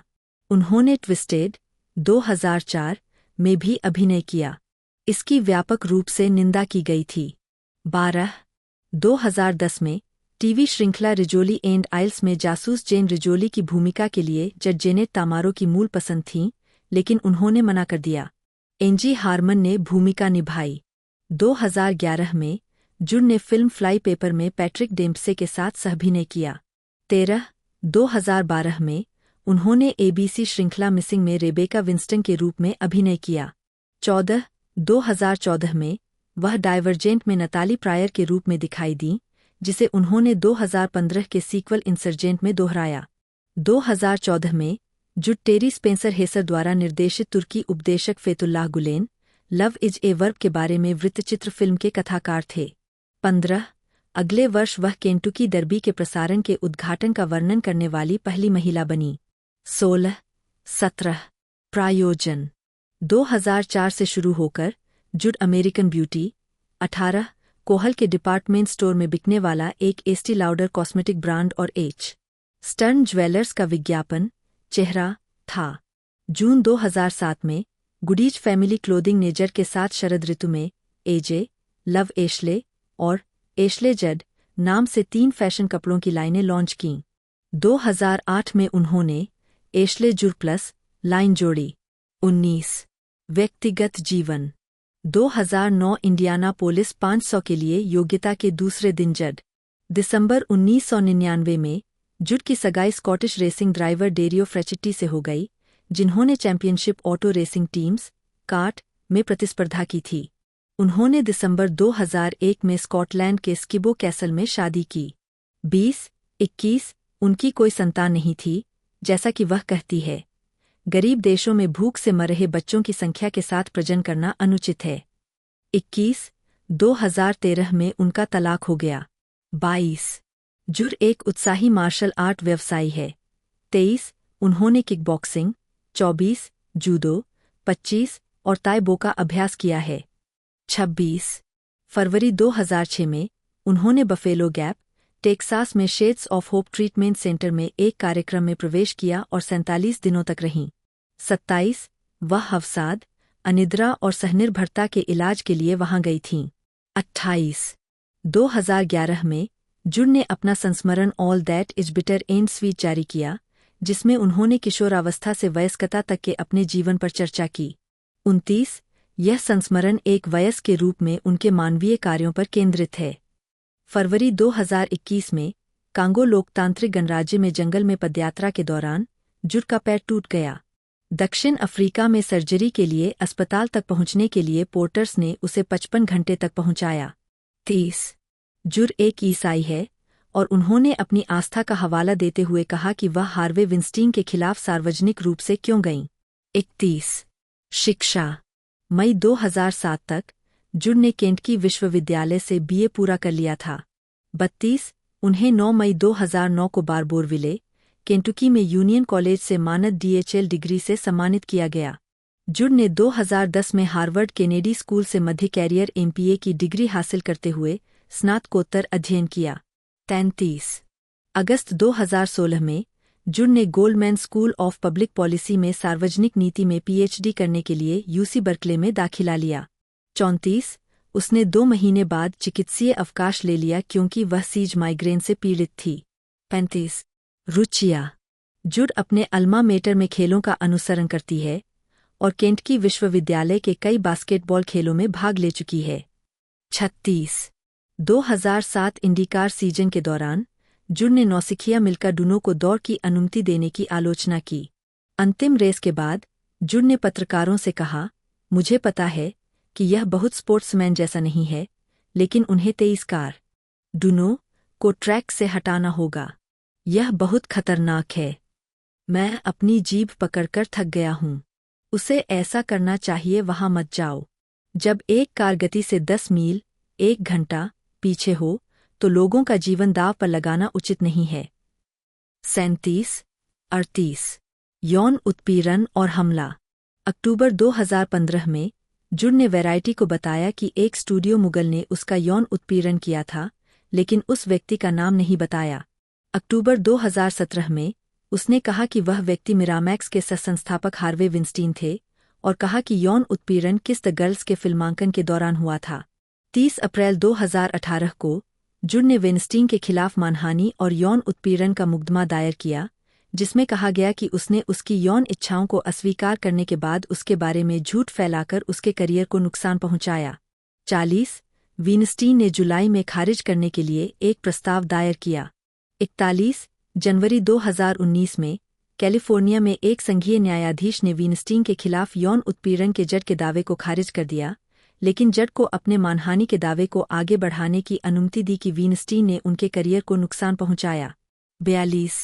Speaker 2: उन्होंने ट्विस्टेड 2004 में भी अभिनय किया। इसकी व्यापक रूप से निंदा की गई थी। 12 2010 में टीवी श्रृंखला रिजोली एंड आइल्स में जासूस जेन रिजोली की भूमिका के लिए जज जेनेट तामारो की मूल पसंद थीं, लेकिन उन्होंने मना कर दिया। एंजी हार्मन ने भूमिका निभाई। 2011 में जुड ने फिल्म फ्लाई पेपर में पैट्रिक डेम्पसे के साथ सहअभिनय किया। 13 2012 में उन्होंने एबीसी श्रृंखला मिसिंग में रेबेका विंस्टन के रूप में अभिनय किया। 14 2014 में वह डाइवर्जेंट में नताली प्रायर के रूप में दिखाई दी, जिसे उन्होंने 2015 के सीक्वल इंसर्जेंट में दोहराया। 2014 में जुड टेरी स्पेंसर हेसर द्वारा निर्देशित तुर्की उपदेशक Fethullah Gulen love is a verb के बारे में वृत्तचित्र फिल्म के कथाकार थे। 15 अगले वर्ष वह केंटुकी डर्बी के प्रसारण के उद्घाटन का वर्णन करने वाली पहली महिला बनी। 16, 17 प्रायोजन 2004 से शुरू होकर जुड अमेरिकन ब्यूटी। 18 कोहल के डिपार्टमेंट स्टोर में बिकने वाला एक एस्टी लाउडर कॉस्मेटिक ब्रांड और एच स्टर्न ज्वेलर्स का विज्ञापन चेहरा था। जून 2007 में गुडीज फैमिली क्लोथिंग ने जड के साथ शरद ऋतु में एजे, लव एशले और एशले जड नाम से 3 फैशन कपड़ों की लाइनें लॉन्च कीं। 2008 में उन्होंने एशले जुर प्लस लाइन जोड़ी। 19 व्यक्तिगत जीवन 2009 इंडियानापोलिस 500 के लिए योग्यता के दूसरे दिन जड। दिसंबर 1999 में जुड की सगाई स्कॉटिश रेसिंग ड्राइवर डेरियो फ्रेचिट्टी से हो गई, जिन्होंने championship auto racing teams cart में प्रतिस्पर्धा की थी। उन्होंने दिसंबर 2001 में स्कॉटलैंड के स्किबो कैसल में शादी की। 20-21 उनकी कोई संतान नहीं थी, जैसा कि वह कहती है। गरीब देशों में भूख से मर रहे बच्चों की संख्या के साथ प्रजनन करना अनुचित है। 21 2013 में उनका तलाक हो गया। 22 जुर एक उत्साही मार्शल आर्ट व्यवसायी है। 23 उन्होंने किकबॉक्सिंग, 24 जूडो, 25 और ताइबो का अभ्यास किया है। 26 फरवरी 2006 में उन्होंने बफेलो गैप, टेक्सास में shades of hope treatment centre में एक कार्यक्रम में प्रवेश किया और 47 दिनों तक रहीं। 27 वह अवसाद, अनिद्रा और सहनिर्भरता के इलाज के लिए वहां गई थीं। 28 2011 में जुड ने अपना संस्मरण all that is bitter and sweet जारी किया, जिसमें उन्होंने किशोरावस्था से वयस्कता तक के अपने जीवन पर चर्चा की। 29 यह संस्मरण एक वयस्क के रूप में उनके मानवीय कार्यों पर केंद्रित है। फरवरी 2021 में कांगो लोकतांत्रिक गणराज्य में जंगल में पदयात्रा के दौरान जुड का पैर टूट गया। दक्षिण अफ्रीका में सर्जरी के लिए अस्पताल तक पहुंचने के लिए पोर्टर्स ने उसे 55 घंटे तक पहुंचाया। 30 जुड एक ईसाई है और उन्होंने अपनी आस्था का हवाला देते हुए कहा कि वह हार्वे विंस्टीन के खिलाफ सार्वजनिक रूप से क्यों गईं। 31 शिक्षा मई 2007 तक जुड ने केंटकी विश्वविद्यालय से बीए पूरा कर लिया था। 32 उन्हें 9 मई 2009 को बारबोरविले, केंटुकी में यूनियन कॉलेज से मानद डीएचएल डिग्री से सम्मानित किया गया। जुड ने 2010 में हार्वर्ड केनेडी स्कूल से मध्य कैरियर एमपीए की डिग्री हासिल करते हुए स्नातकोत्तर अध्ययन किया। 33 अगस्त 2016 में जुड ने Goldman school of public policy में सार्वजनिक नीति में पीएचडी करने के लिए यूसी बर्कले में दाखिला लिया। 34 उसने 2 महीने बाद चिकित्सीय अवकाश ले लिया क्योंकि वह सीज माइग्रेन से पीड़ित थी। 35 रुचिया जुड अपने अल्मा मेटर में खेलों का अनुसरण करती है और केंटकी विश्वविद्यालय के कई बास्केटबॉल खेलों में भाग ले चुकी है। 36 2007 इंडीकार सीजन के दौरान जुड ने नौसिखिया मिल्का डुनो को दौड़ की अनुमति देने की आलोचना की। अंतिम रेस के बाद जुड ने पत्रकारों से कहा, मुझे पता है कि यह बहुत स्पोर्ट्समैन जैसा नहीं है, लेकिन उन्हें 23 कार डुनो को ट्रैक से हटाना होगा। यह बहुत खतरनाक है। मैं अपनी जीभ पकड़कर थक गया हूँ। उसे ऐसा करना चाहिए, वहां मत जाओ। जब एक कार गति से 10 मील 1 घंटा पीछे हो तो लोगों का जीवन दांव पर लगाना उचित नहीं है। 37 38 यौन उत्पीड़न और हमला अक्टूबर 2015 में जुड ने वैरायटी को बताया कि एक स्टूडियो मुगल ने उसका यौन उत्पीड़न किया था, लेकिन उस व्यक्ति का नाम नहीं बताया। अक्टूबर 2017 में उसने कहा कि वह व्यक्ति मिरामैक्स के सह-संस्थापक हार्वे विंस्टीन थे और कहा कि यौन उत्पीड़न किस द गर्ल्स के फिल्मांकन के दौरान हुआ था। 30 अप्रैल 2018 को जुड ने विंस्टीन के खिलाफ मानहानि और यौन उत्पीड़न का मुकदमा दायर किया, जिसमें कहा गया कि उसने उसकी यौन इच्छाओं को अस्वीकार करने के बाद उसके बारे में झूठ फैलाकर उसके करियर को नुकसान पहुंचाया। 40 विंस्टीन ने जुलाई में खारिज करने के लिए एक प्रस्ताव दायर किया। 41 जनवरी 2019 में कैलिफोर्निया में एक संघीय न्यायाधीश ने विंस्टीन के खिलाफ यौन उत्पीड़न के जज के दावे को खारिज कर दिया, लेकिन जज को अपने मानहानि के दावे को आगे बढ़ाने की अनुमति दी कि विंस्टीन ने उनके करियर को नुकसान पहुंचाया। 42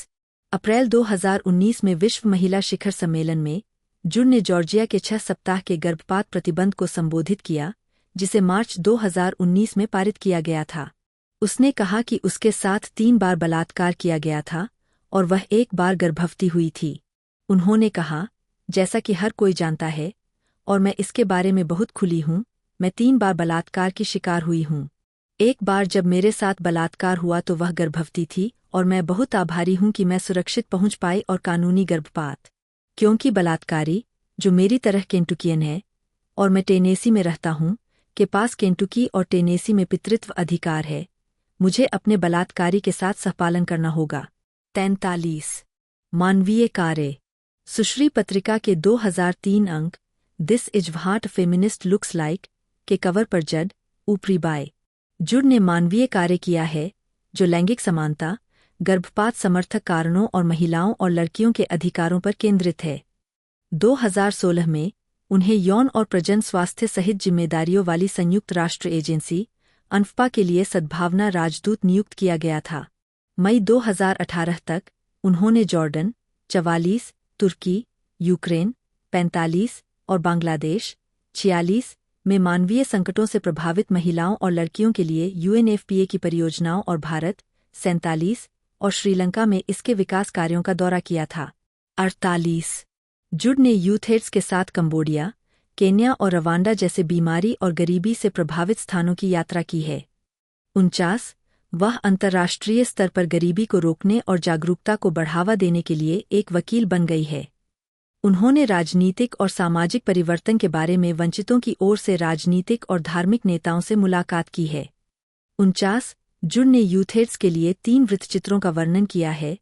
Speaker 2: अप्रैल 2019 में विश्व महिला शिखर सम्मेलन में जुड ने जॉर्जिया के 6 सप्ताह के गर्भपात प्रतिबंध को संबोधित किया, जिसे मार्च 2019 में पारित किया गया था। उसने कहा कि उसके साथ 3 बार बलात्कार किया गया था और वह 1 बार गर्भवती हुई थी। उन्होंने कहा, जैसा कि हर कोई जानता है और मैं इसके बारे में बहुत खुली हूँ, मैं 3 बार बलात्कार की शिकार हुई हूँ। एक बार जब मेरे साथ बलात्कार हुआ तो वह गर्भवती थी और मैं बहुत आभारी हूँ कि मैं सुरक्षित पहुँच पाई और कानूनी गर्भपात। क्योंकि बलात्कारी, जो मेरी तरह केंटुकियन है और मैं टेनेसी में रहता हूँ, के पास केंटुकी और टेनेसी में पितृत्व अधिकार है, मुझे अपने बलात्कारी के साथ सहपालन करना होगा। 43 मानवीय कार्य। सुश्री पत्रिका के 2003 अंक this is what feminist looks like के कवर पर जड ऊपरी बाय जुड ने मानवीय कार्य किया है जो लैंगिक समानता, गर्भपात समर्थक कारणों और महिलाओं और लड़कियों के अधिकारों पर केंद्रित है। 2016 में उन्हें यौन और प्रजनन स्वास्थ्य सहित जिम्मेदारियों वाली संयुक्त राष्ट्र एजेंसी अनफपा के लिए सद्भावना राजदूत नियुक्त किया गया था। मई 2018 तक उन्होंने जॉर्डन 44, तुर्की, यूक्रेन 45 और बांग्लादेश 46 में मानवीय संकटों से प्रभावित महिलाओं और लड़कियों के लिए यूएनएफपीए की परियोजनाओं और भारत 47 और श्रीलंका में इसके विकास कार्यों का दौरा किया था। 48 जुड ने यूथएड्स के साथ कंबोडिया, केन्या और रवांडा जैसे बीमारी और गरीबी से प्रभावित स्थानों की यात्रा की है। 49 वह अंतर्राष्ट्रीय स्तर पर गरीबी को रोकने और जागरूकता को बढ़ावा देने के लिए एक वकील बन गई है। उन्होंने राजनीतिक और सामाजिक परिवर्तन के बारे में वंचितों की ओर से राजनीतिक और धार्मिक नेताओं से मुलाकात की है। 49 जुड ने यूथएड्स के लिए 3 वृत्तचित्रों का वर्णन किया है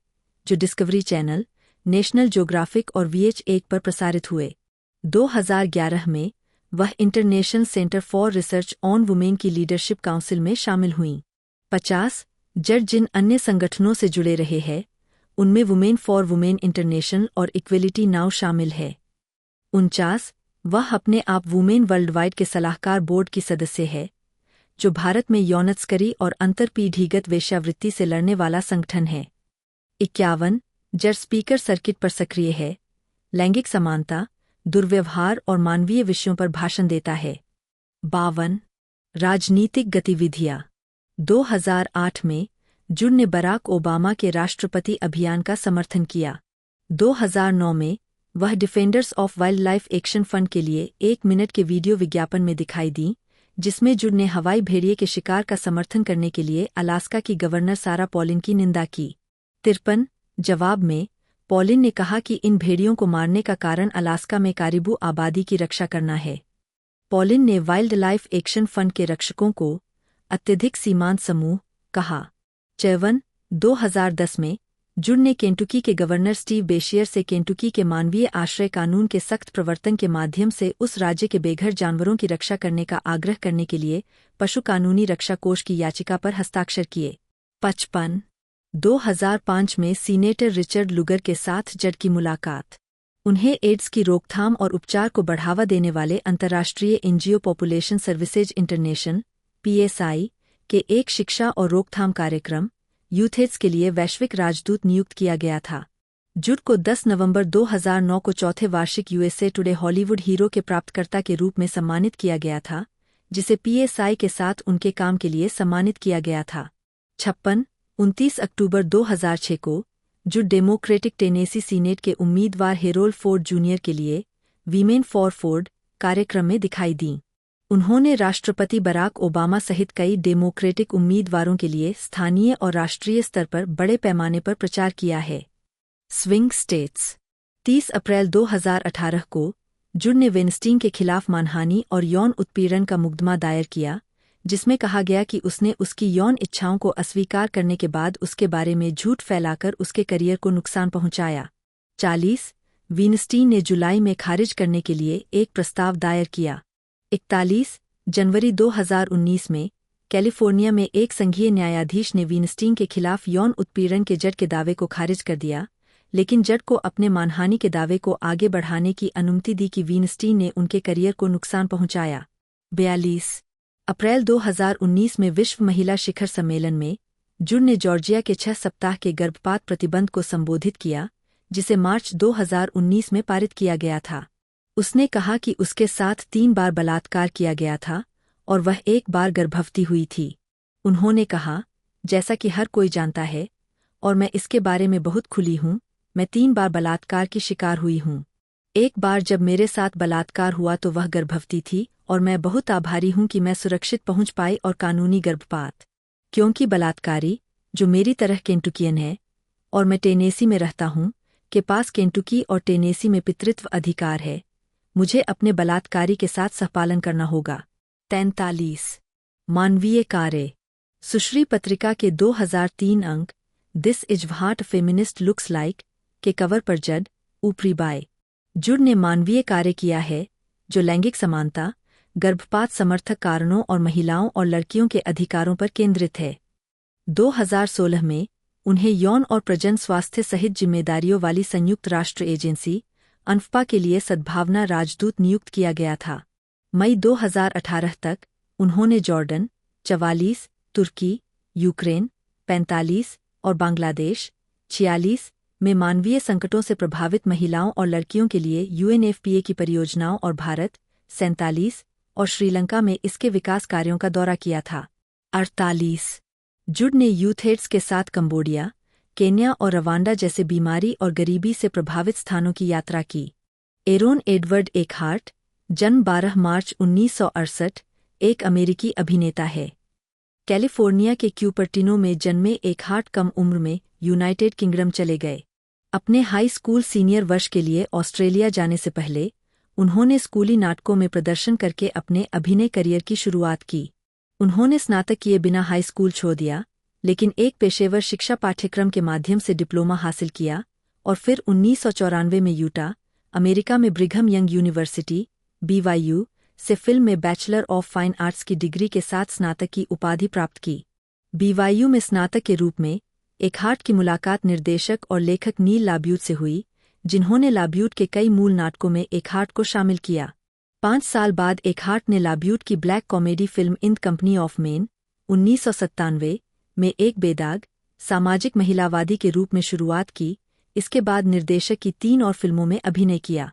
Speaker 2: जो डिस्कवरी चैनल, नेशनल ज्योग्राफिक और VH1 पर प्रसारित हुए। 2011 में वह international centre for research on women की लीडरशिप काउंसिल में शामिल हुईं। 50 जड जिन अन्य संगठनों से जुड़े रहे हैं उनमें वुमेन फॉर वुमेन इंटरनेशनल और इक्वेलिटी नाउ शामिल है। 49 वह अपने आप वुमेन वर्ल्डवाइड के सलाहकार बोर्ड की सदस्य है जो भारत में यौनतस्करी और अंतरपीढ़ीगत वेश्यावृत्ति से लड़ने वाला संगठन है। 51 जड स्पीकर सर्किट पर सक्रिय है, लैंगिक समानता, दुर्व्यवहार और मानवीय विषयों पर भाषण देता है। 52 राजनीतिक गतिविधियां। 2008 में जुड ने बराक ओबामा के राष्ट्रपति अभियान का समर्थन किया। 2009 में वह defenders of wild life action fund के लिए 1 मिनट के वीडियो विज्ञापन में दिखाई दी जिसमें जुड ने हवाई भेड़िए के शिकार का समर्थन करने के लिए अलास्का की गवर्नर सारा पॉलिन की निंदा की। 53 जवाब में पॉलिन ने कहा कि इन भेड़ियों को मारने का कारण अलास्का में कारिबू आबादी की रक्षा करना है। पॉलिन ने वाइल्ड लाइफ एक्शन फंड के रक्षकों को अत्यधिक सीमांत समूह कहा। 54 2010 में जुड ने केंटुकी के गवर्नर स्टीव बेशियर से केंटुकी के मानवीय आश्रय कानून के सख्त प्रवर्तन के माध्यम से उस राज्य के बेघर जानवरों की रक्षा करने का आग्रह करने के लिए पशु कानूनी रक्षा कोष की याचिका पर हस्ताक्षर किए। 55 2005 में सीनेटर रिचर्ड लुगर के साथ जड की मुलाकात। उन्हें एड्स की रोकथाम और उपचार को बढ़ावा देने वाले अंतर्राष्ट्रीय NGO population services international PSI के एक शिक्षा और रोकथाम कार्यक्रम यूथएड्स के लिए वैश्विक राजदूत नियुक्त किया गया था। जुड को 10 नवंबर 2009 को चौथे वार्षिक USA टुडे हॉलीवुड हीरो के प्राप्तकर्ता के रूप में सम्मानित किया गया था, जिसे PSI के साथ उनके काम के लिए सम्मानित किया गया था। 56 29 अक्टूबर 2006 को जुड डेमोक्रेटिक टेनेसी सीनेट के उम्मीदवार हेरोल्ड फोर्ड जूनियर के लिए वीमेन फॉर फोर्ड कार्यक्रम में दिखाई दी। उन्होंने राष्ट्रपति बराक ओबामा सहित कई डेमोक्रेटिक उम्मीदवारों के लिए स्थानीय और राष्ट्रीय स्तर पर बड़े पैमाने पर प्रचार किया है। Swing states. 30 अप्रैल 2018 को जुड ने वेनस्टीन के खिलाफ मानहानि और यौन उत्पीड़न का मुकदमा दायर किया, जिसमें कहा गया कि उसने उसकी यौन इच्छाओं को अस्वीकार करने के बाद उसके बारे में झूठ फैलाकर उसके करियर को नुकसान पहुंचाया। 40 वीनस्टीन ने जुलाई में खारिज करने के लिए एक प्रस्ताव दायर किया। 41 जनवरी 2019 में कैलिफोर्निया में एक संघीय न्यायाधीश ने वीनस्टीन के खिलाफ यौन उत्पीड़न के जज के दावे को खारिज कर दिया, लेकिन जज को अपने मानहानि के दावे को आगे बढ़ाने की अनुमति दी कि वीनस्टीन ने उनके करियर को नुकसान पहुंचाया। 42 अप्रैल 2019 में विश्व महिला शिखर सम्मेलन में जुड ने जॉर्जिया के 6 सप्ताह के गर्भपात प्रतिबंध को संबोधित किया, जिसे मार्च 2019 में पारित किया गया था। उसने कहा कि उसके साथ 3 बार बलात्कार किया गया था और वह 1 बार गर्भवती हुई थी। उन्होंने कहा, जैसा कि हर कोई जानता है, और मैं इसके बारे में बहुत खुली हूँ, मैं 3 बार बलात्कार की शिकार हुई हूँ। एक बार जब मेरे साथ बलात्कार हुआ तो वह गर्भवती थी और मैं बहुत आभारी हूँ कि मैं सुरक्षित पहुँच पाई और कानूनी गर्भपात। क्योंकि बलात्कारी, जो मेरी तरह केंटुकियन है, और मैं टेनेसी में रहता हूँ, के पास केंटुकी और टेनेसी में पितृत्व अधिकार है, मुझे अपने बलात्कारी के साथ सहपालन करना होगा। 43 मानवीय कार्य। सुश्री पत्रिका के 2003 अंक this is what a feminist looks like के कवर पर जड ऊपरी बाय जुड ने मानवीय कार्य किया है जो लैंगिक समानता, गर्भपात समर्थक कारणों और महिलाओं और लड़कियों के अधिकारों पर केंद्रित है। 2016 में उन्हें यौन और प्रजनन स्वास्थ्य सहित जिम्मेदारियों वाली संयुक्त राष्ट्र एजेंसी अनफपा के लिए सद्भावना राजदूत नियुक्त किया गया था। मई 2018 तक उन्होंने जॉर्डन 44, तुर्की, यूक्रेन 45 और बांग्लादेश 46 में मानवीय संकटों से प्रभावित महिलाओं और लड़कियों के लिए यूएनएफपीए की परियोजनाओं और भारत 47 और श्रीलंका में इसके विकास कार्यों का दौरा किया था। 48 जुड ने यूथएड्स के साथ कंबोडिया, केन्या और रवांडा जैसे बीमारी और गरीबी से प्रभावित स्थानों की यात्रा की। एरोन एडवर्ड एकहार्ट, जन्म 12 मार्च 1968, एक अमेरिकी अभिनेता है। कैलिफोर्निया के क्यूपर्टिनो में जन्मे एकहार्ट कम उम्र में यूनाइटेड किंगडम चले गए। अपने हाई स्कूल सीनियर वर्ष के लिए ऑस्ट्रेलिया जाने से पहले उन्होंने स्कूली नाटकों में प्रदर्शन करके अपने अभिनय करियर की शुरुआत की। उन्होंने स्नातक किए बिना हाई स्कूल छोड़ दिया, लेकिन एक पेशेवर शिक्षा पाठ्यक्रम के माध्यम से डिप्लोमा हासिल किया और फिर 1994 में यूटा, अमेरिका में ब्रिघम यंग यूनिवर्सिटी BYU से फिल्म में बैचलर ऑफ फाइन आर्ट्स की डिग्री के साथ स्नातक की उपाधि प्राप्त की। BYU में स्नातक के रूप में एकहार्ट की मुलाकात निर्देशक और लेखक नील लाब्यूट से हुई, जिन्होंने लाब्यूट के कई मूल नाटकों में एकहार्ट को शामिल किया। 5 साल बाद एकहार्ट ने लाब्यूट की black comedy film in the company of main 1997 में एक बेदाग, सामाजिक महिलावादी के रूप में शुरुआत की। इसके बाद निर्देशक की 3 और फिल्मों में अभिनय किया।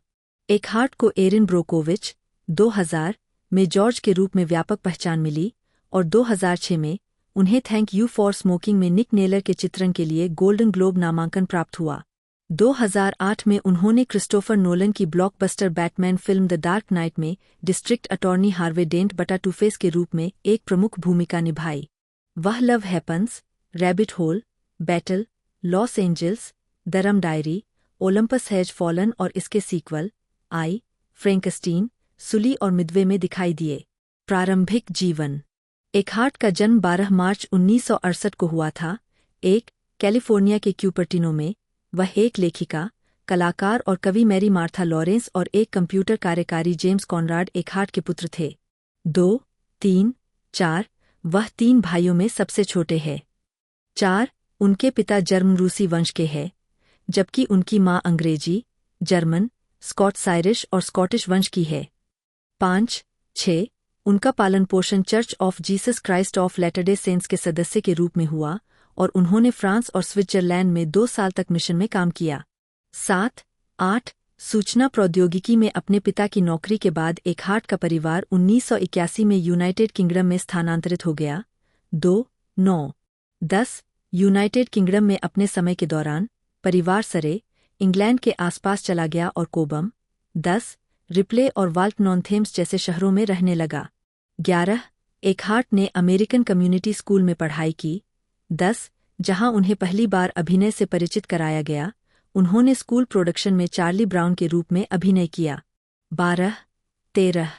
Speaker 2: एकहार्ट को एरिन ब्रोकोविच 2000 में जॉर्ज के रूप में व्यापक पहचान मिली और 2006 में उन्हें थैंक यू फॉर स्मोकिंग में निक नेलर के चित्रण के लिए गोल्डन ग्लोब नामांकन प्राप्त हुआ। 2008 में उन्होंने क्रिस्टोफर नोलन की blockbuster Batman film the dark knight में डिस्ट्रिक्ट अटॉर्नी हार्वे डेंट बटा टू-फेस के रूप में एक प्रमुख भूमिका निभाई। वह love happens, rabbit hole, battle, Los Angeles, the rum diary, Olympus has fallen और इसके सीक्वल आई, फ्रैंकस्टीन, सुली और मिडवे में दिखाई दिए। प्रारंभिक जीवन। एकहार्ट का जन्म 12 मार्च 1968 को हुआ था। कैलिफोर्निया के क्यूपर्टिनो में वह एक लेखिका, कलाकार और कवि मैरी मार्था लॉरेंस और एक कंप्यूटर कार्यकारी जेम्स कॉनराड एकहार्ट के पुत्र थे। 2, 3, 4 वह 3 भाइयों में सबसे छोटे हैं। 4 उनके पिता जर्मन रूसी वंश के हैं, जबकि उनकी माँ अंग्रेजी, जर्मन, स्कॉट्स आयरिश और स्कॉटिश वंश की है। 5, 6 उनका पालन पोषण Church of Jesus Christ of Latter day Saints के सदस्य के रूप में हुआ और उन्होंने फ्रांस और स्विट्जरलैंड में 2 साल तक मिशन में काम किया। 7, 8 सूचना प्रौद्योगिकी में अपने पिता की नौकरी के बाद एकहार्ट का परिवार 1981 में यूनाइटेड किंगडम में स्थानांतरित हो गया। 2, 9, 10 यूनाइटेड किंगडम में अपने समय के दौरान परिवार सरे, इंग्लैंड के आसपास चला गया और कोबम, 10 रिप्ले और वाल्ट नॉन थेम्स जैसे शहरों में रहने लगा। 11 एकहार्ट ने अमेरिकन कम्युनिटी स्कूल में पढ़ाई की। 10 जहां उन्हें पहली बार अभिनय से परिचित कराया गया, उन्होंने स्कूल प्रोडक्शन में चार्ली ब्राउन के रूप में अभिनय किया। 12, 13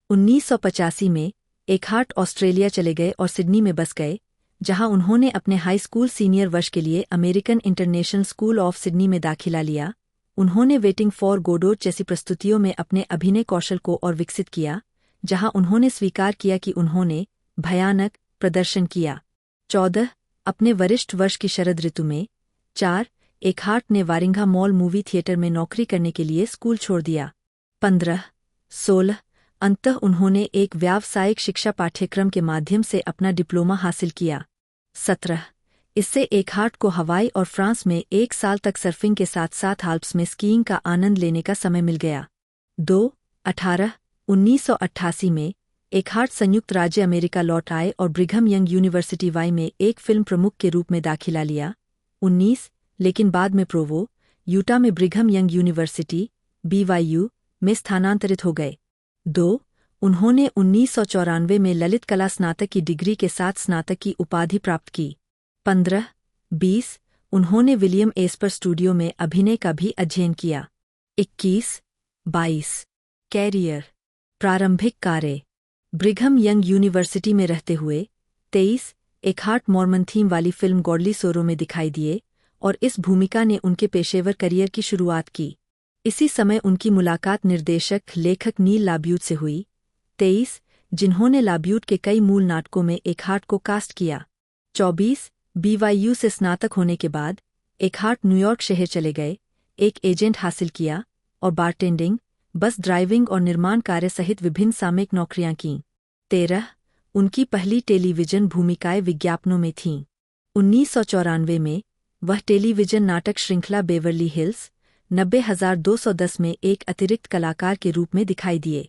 Speaker 2: 1985 में एकहार्ट ऑस्ट्रेलिया चले गए और सिडनी में बस गए, जहां उन्होंने अपने हाई स्कूल सीनियर वर्ष के लिए American international school of Sydney में दाखिला लिया। उन्होंने वेटिंग फॉर गोडोट जैसी प्रस्तुतियों में अपने अभिनय कौशल को और विकसित किया, जहां उन्होंने स्वीकार किया कि उन्होंने भयानक प्रदर्शन किया। 14 अपने वरिष्ठ वर्ष की शरद ऋतु में। 4 एकहार्ट ने वारिंघा मॉल मूवी थिएटर में नौकरी करने के लिए स्कूल छोड़ दिया। 15, 16 अंततः उन्होंने एक व्यावसायिक शिक्षा पाठ्यक्रम के माध्यम से अपना डिप्लोमा हासिल किया। 17 इससे एकहार्ट को हवाई और फ्रांस में 1 साल तक सर्फिंग के साथ साथ आल्प्स में स्कीइंग का आनंद लेने का समय मिल गया। 2, 18 1988 में एकहार्ट संयुक्त राज्य अमेरिका लौट आए और ब्रिघम यंग यूनिवर्सिटी वाई में एक फिल्म प्रमुख के रूप में दाखिला लिया। 19 लेकिन बाद में प्रोवो, यूटा में ब्रिघम यंग यूनिवर्सिटी BYU में स्थानांतरित हो गए। 2 उन्होंने 1994 में ललित कला स्नातक की डिग्री के साथ स्नातक की उपाधि प्राप्त की। 15-20 उन्होंने विलियम एस्पर स्टूडियो में अभिनय का भी अध्ययन किया। 21-22 कैरियर प्रारंभिक कार्य ब्रिघम यंग यूनिवर्सिटी में रहते हुए। 23 एकहार्ट मॉर्मन थीम वाली फिल्म गॉडली सोरो में दिखाई दिए और इस भूमिका ने उनके पेशेवर करियर की शुरुआत की। इसी समय उनकी मुलाकात निर्देशक लेखक नील लाब्यूट से हुई। 23 जिन्होंने लाब्यूट के कई मूल नाटकों में एकहार्ट को कास्ट किया। 24 BYU से स्नातक होने के बाद एकहार्ट न्यूयॉर्क शहर चले गए, एक एजेंट हासिल किया और बारटेंडिंग, बस ड्राइविंग और निर्माण कार्य सहित विभिन्न सामयिक नौकरियां कीं। 13 उनकी पहली टेलीविजन भूमिकाएं विज्ञापनों में थीं। 1994 में वह टेलीविजन नाटक श्रृंखला बेवर्ली हिल्स 90210 में एक अतिरिक्त कलाकार के रूप में दिखाई दिए।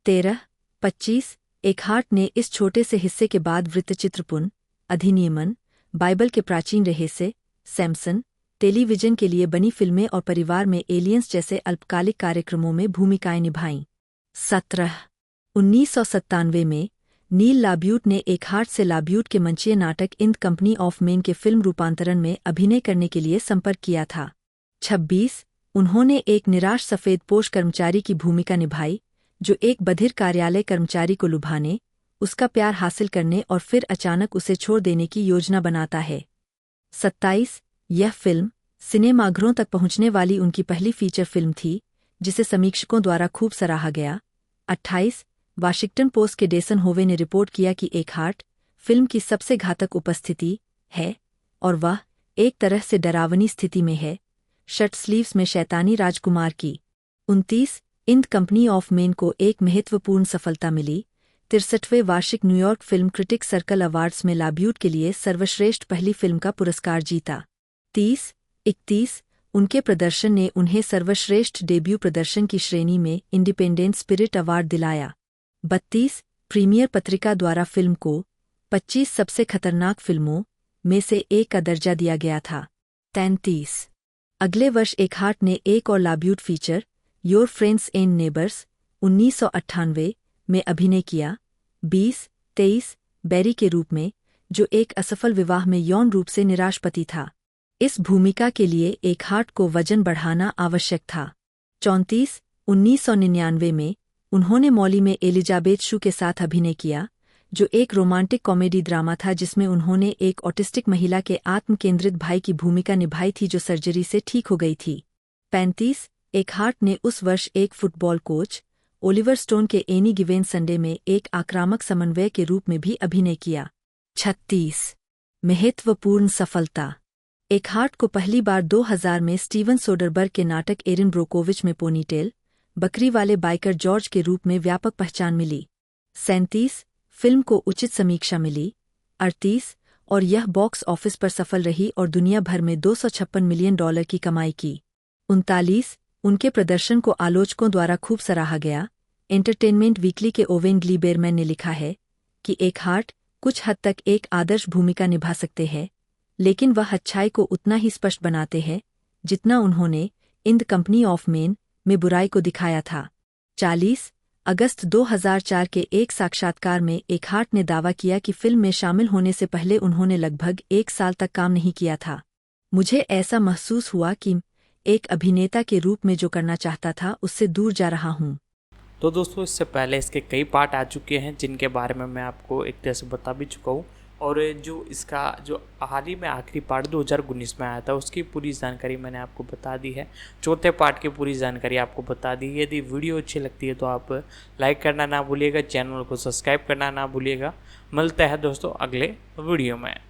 Speaker 2: 13-25 एकहार्ट ने इस छोटे से हिस्से के बाद वृत्तचित्रपुन, अधिनियमन, बाइबल के प्राचीन रहस्य, सैमसन, टेलीविजन के लिए बनी फिल्में और परिवार में एलियंस जैसे अल्पकालिक कार्यक्रमों में भूमिकाएं निभाईं। 17 1997 में नील लाब्यूट ने एकहार्ट से लाब्यूट के मंचीय नाटक in the company of main के फिल्म रूपांतरण में अभिनय करने के लिए संपर्क किया था। 26 उन्होंने एक निराश सफेदपोश कर्मचारी की भूमिका निभाई जो एक बधिर कार्यालय कर्मचारी को लुभाने, उसका प्यार हासिल करने और फिर अचानक उसे छोड़ देने की योजना बनाता है। 27 यह फिल्म सिनेमाघरों तक पहुंचने वाली उनकी पहली फीचर फिल्म थी जिसे समीक्षकों द्वारा खूब सराहा गया। 28 वाशिंगटन पोस्ट के डेसन होवे ने रिपोर्ट किया कि एकहार्ट फिल्म की सबसे घातक उपस्थिति है और वह एक तरह से डरावनी स्थिति में है, शर्ट स्लीव्स में शैतानी राजकुमार की। 29 in the company of main को एक महत्वपूर्ण सफलता मिली। 63वें वार्षिक New York film critic circle awards में लाब्यूट के लिए सर्वश्रेष्ठ पहली फिल्म का पुरस्कार जीता। 30-31 उनके प्रदर्शन ने उन्हें सर्वश्रेष्ठ डेब्यू प्रदर्शन की श्रेणी में इंडिपेंडेंट स्पिरिट अवार्ड दिलाया। 32 प्रीमियर पत्रिका द्वारा फिल्म को 25 सबसे खतरनाक फिल्मों में से एक का दर्जा दिया गया था। 33 अगले वर्ष एकहार्ट ने एक और LaBute feature your friends and neighbours 1998 में अभिनय किया। 20-23 बैरी के रूप में, जो एक असफल विवाह में यौन रूप से निराश पति था। इस भूमिका के लिए एकहार्ट को वजन बढ़ाना आवश्यक था। 34 1999 में उन्होंने मॉली में एलिजाबेथ शू के साथ अभिनय किया, जो एक रोमांटिक कॉमेडी ड्रामा था जिसमें उन्होंने एक ऑटिस्टिक महिला के आत्म-केंद्रित भाई की भूमिका निभाई थी जो सर्जरी से ठीक हो गई थी। 35 एकहार्ट ने उस वर्ष एक फुटबॉल कोच ओलिवर स्टोन के एनी गिवेन संडे में एक आक्रामक समन्वय के रूप में भी अभिनय किया। 36 महत्वपूर्ण सफलता एकहार्ट को पहली बार 2000 में स्टीवन सोडरबर्ग के नाटक एरिन ब्रोकोविच में पोनीटेल, बकरी वाले बाइकर जॉर्ज के रूप में व्यापक पहचान मिली। 37 फिल्म को उचित समीक्षा मिली। 38 और यह बॉक्स ऑफिस पर सफल रही और दुनिया भर में $256 मिलियन की कमाई की। 39 उनके प्रदर्शन को आलोचकों द्वारा खूब सराहा गया। एंटरटेनमेंट वीकली के ओवेन ग्लीबेरमैन ने लिखा है कि एकहार्ट कुछ हद तक एक आदर्श भूमिका निभा सकते हैं, लेकिन वह अच्छाई को उतना ही स्पष्ट बनाते हैं जितना उन्होंने in the company of main में बुराई को दिखाया था। 40 अगस्त 2004 के एक साक्षात्कार में एकहार्ट ने दावा किया कि फिल्म में शामिल होने से पहले उन्होंने लगभग 1 साल तक काम नहीं किया था। मुझे ऐसा महसूस हुआ कि एक अभिनेता के रूप में जो करना चाहता था उससे दूर जा रहा हूँ।
Speaker 1: तो दोस्तों, इससे पहले इसके कई पार्ट आ चुके हैं जिनके बारे में मैं आपको एक तरह से बता भी चुका हूँ, और जो इसका जो हाल ही में आखिरी पार्ट 2019 में आया था उसकी पूरी जानकारी मैंने आपको बता दी है। चौथे पार्ट की पूरी जानकारी आपको बता दी। यदि वीडियो अच्छी लगती है तो आप लाइक करना ना भूलिएगा, चैनल को सब्सक्राइब करना ना भूलिएगा। मिलते हैं दोस्तों अगले वीडियो में।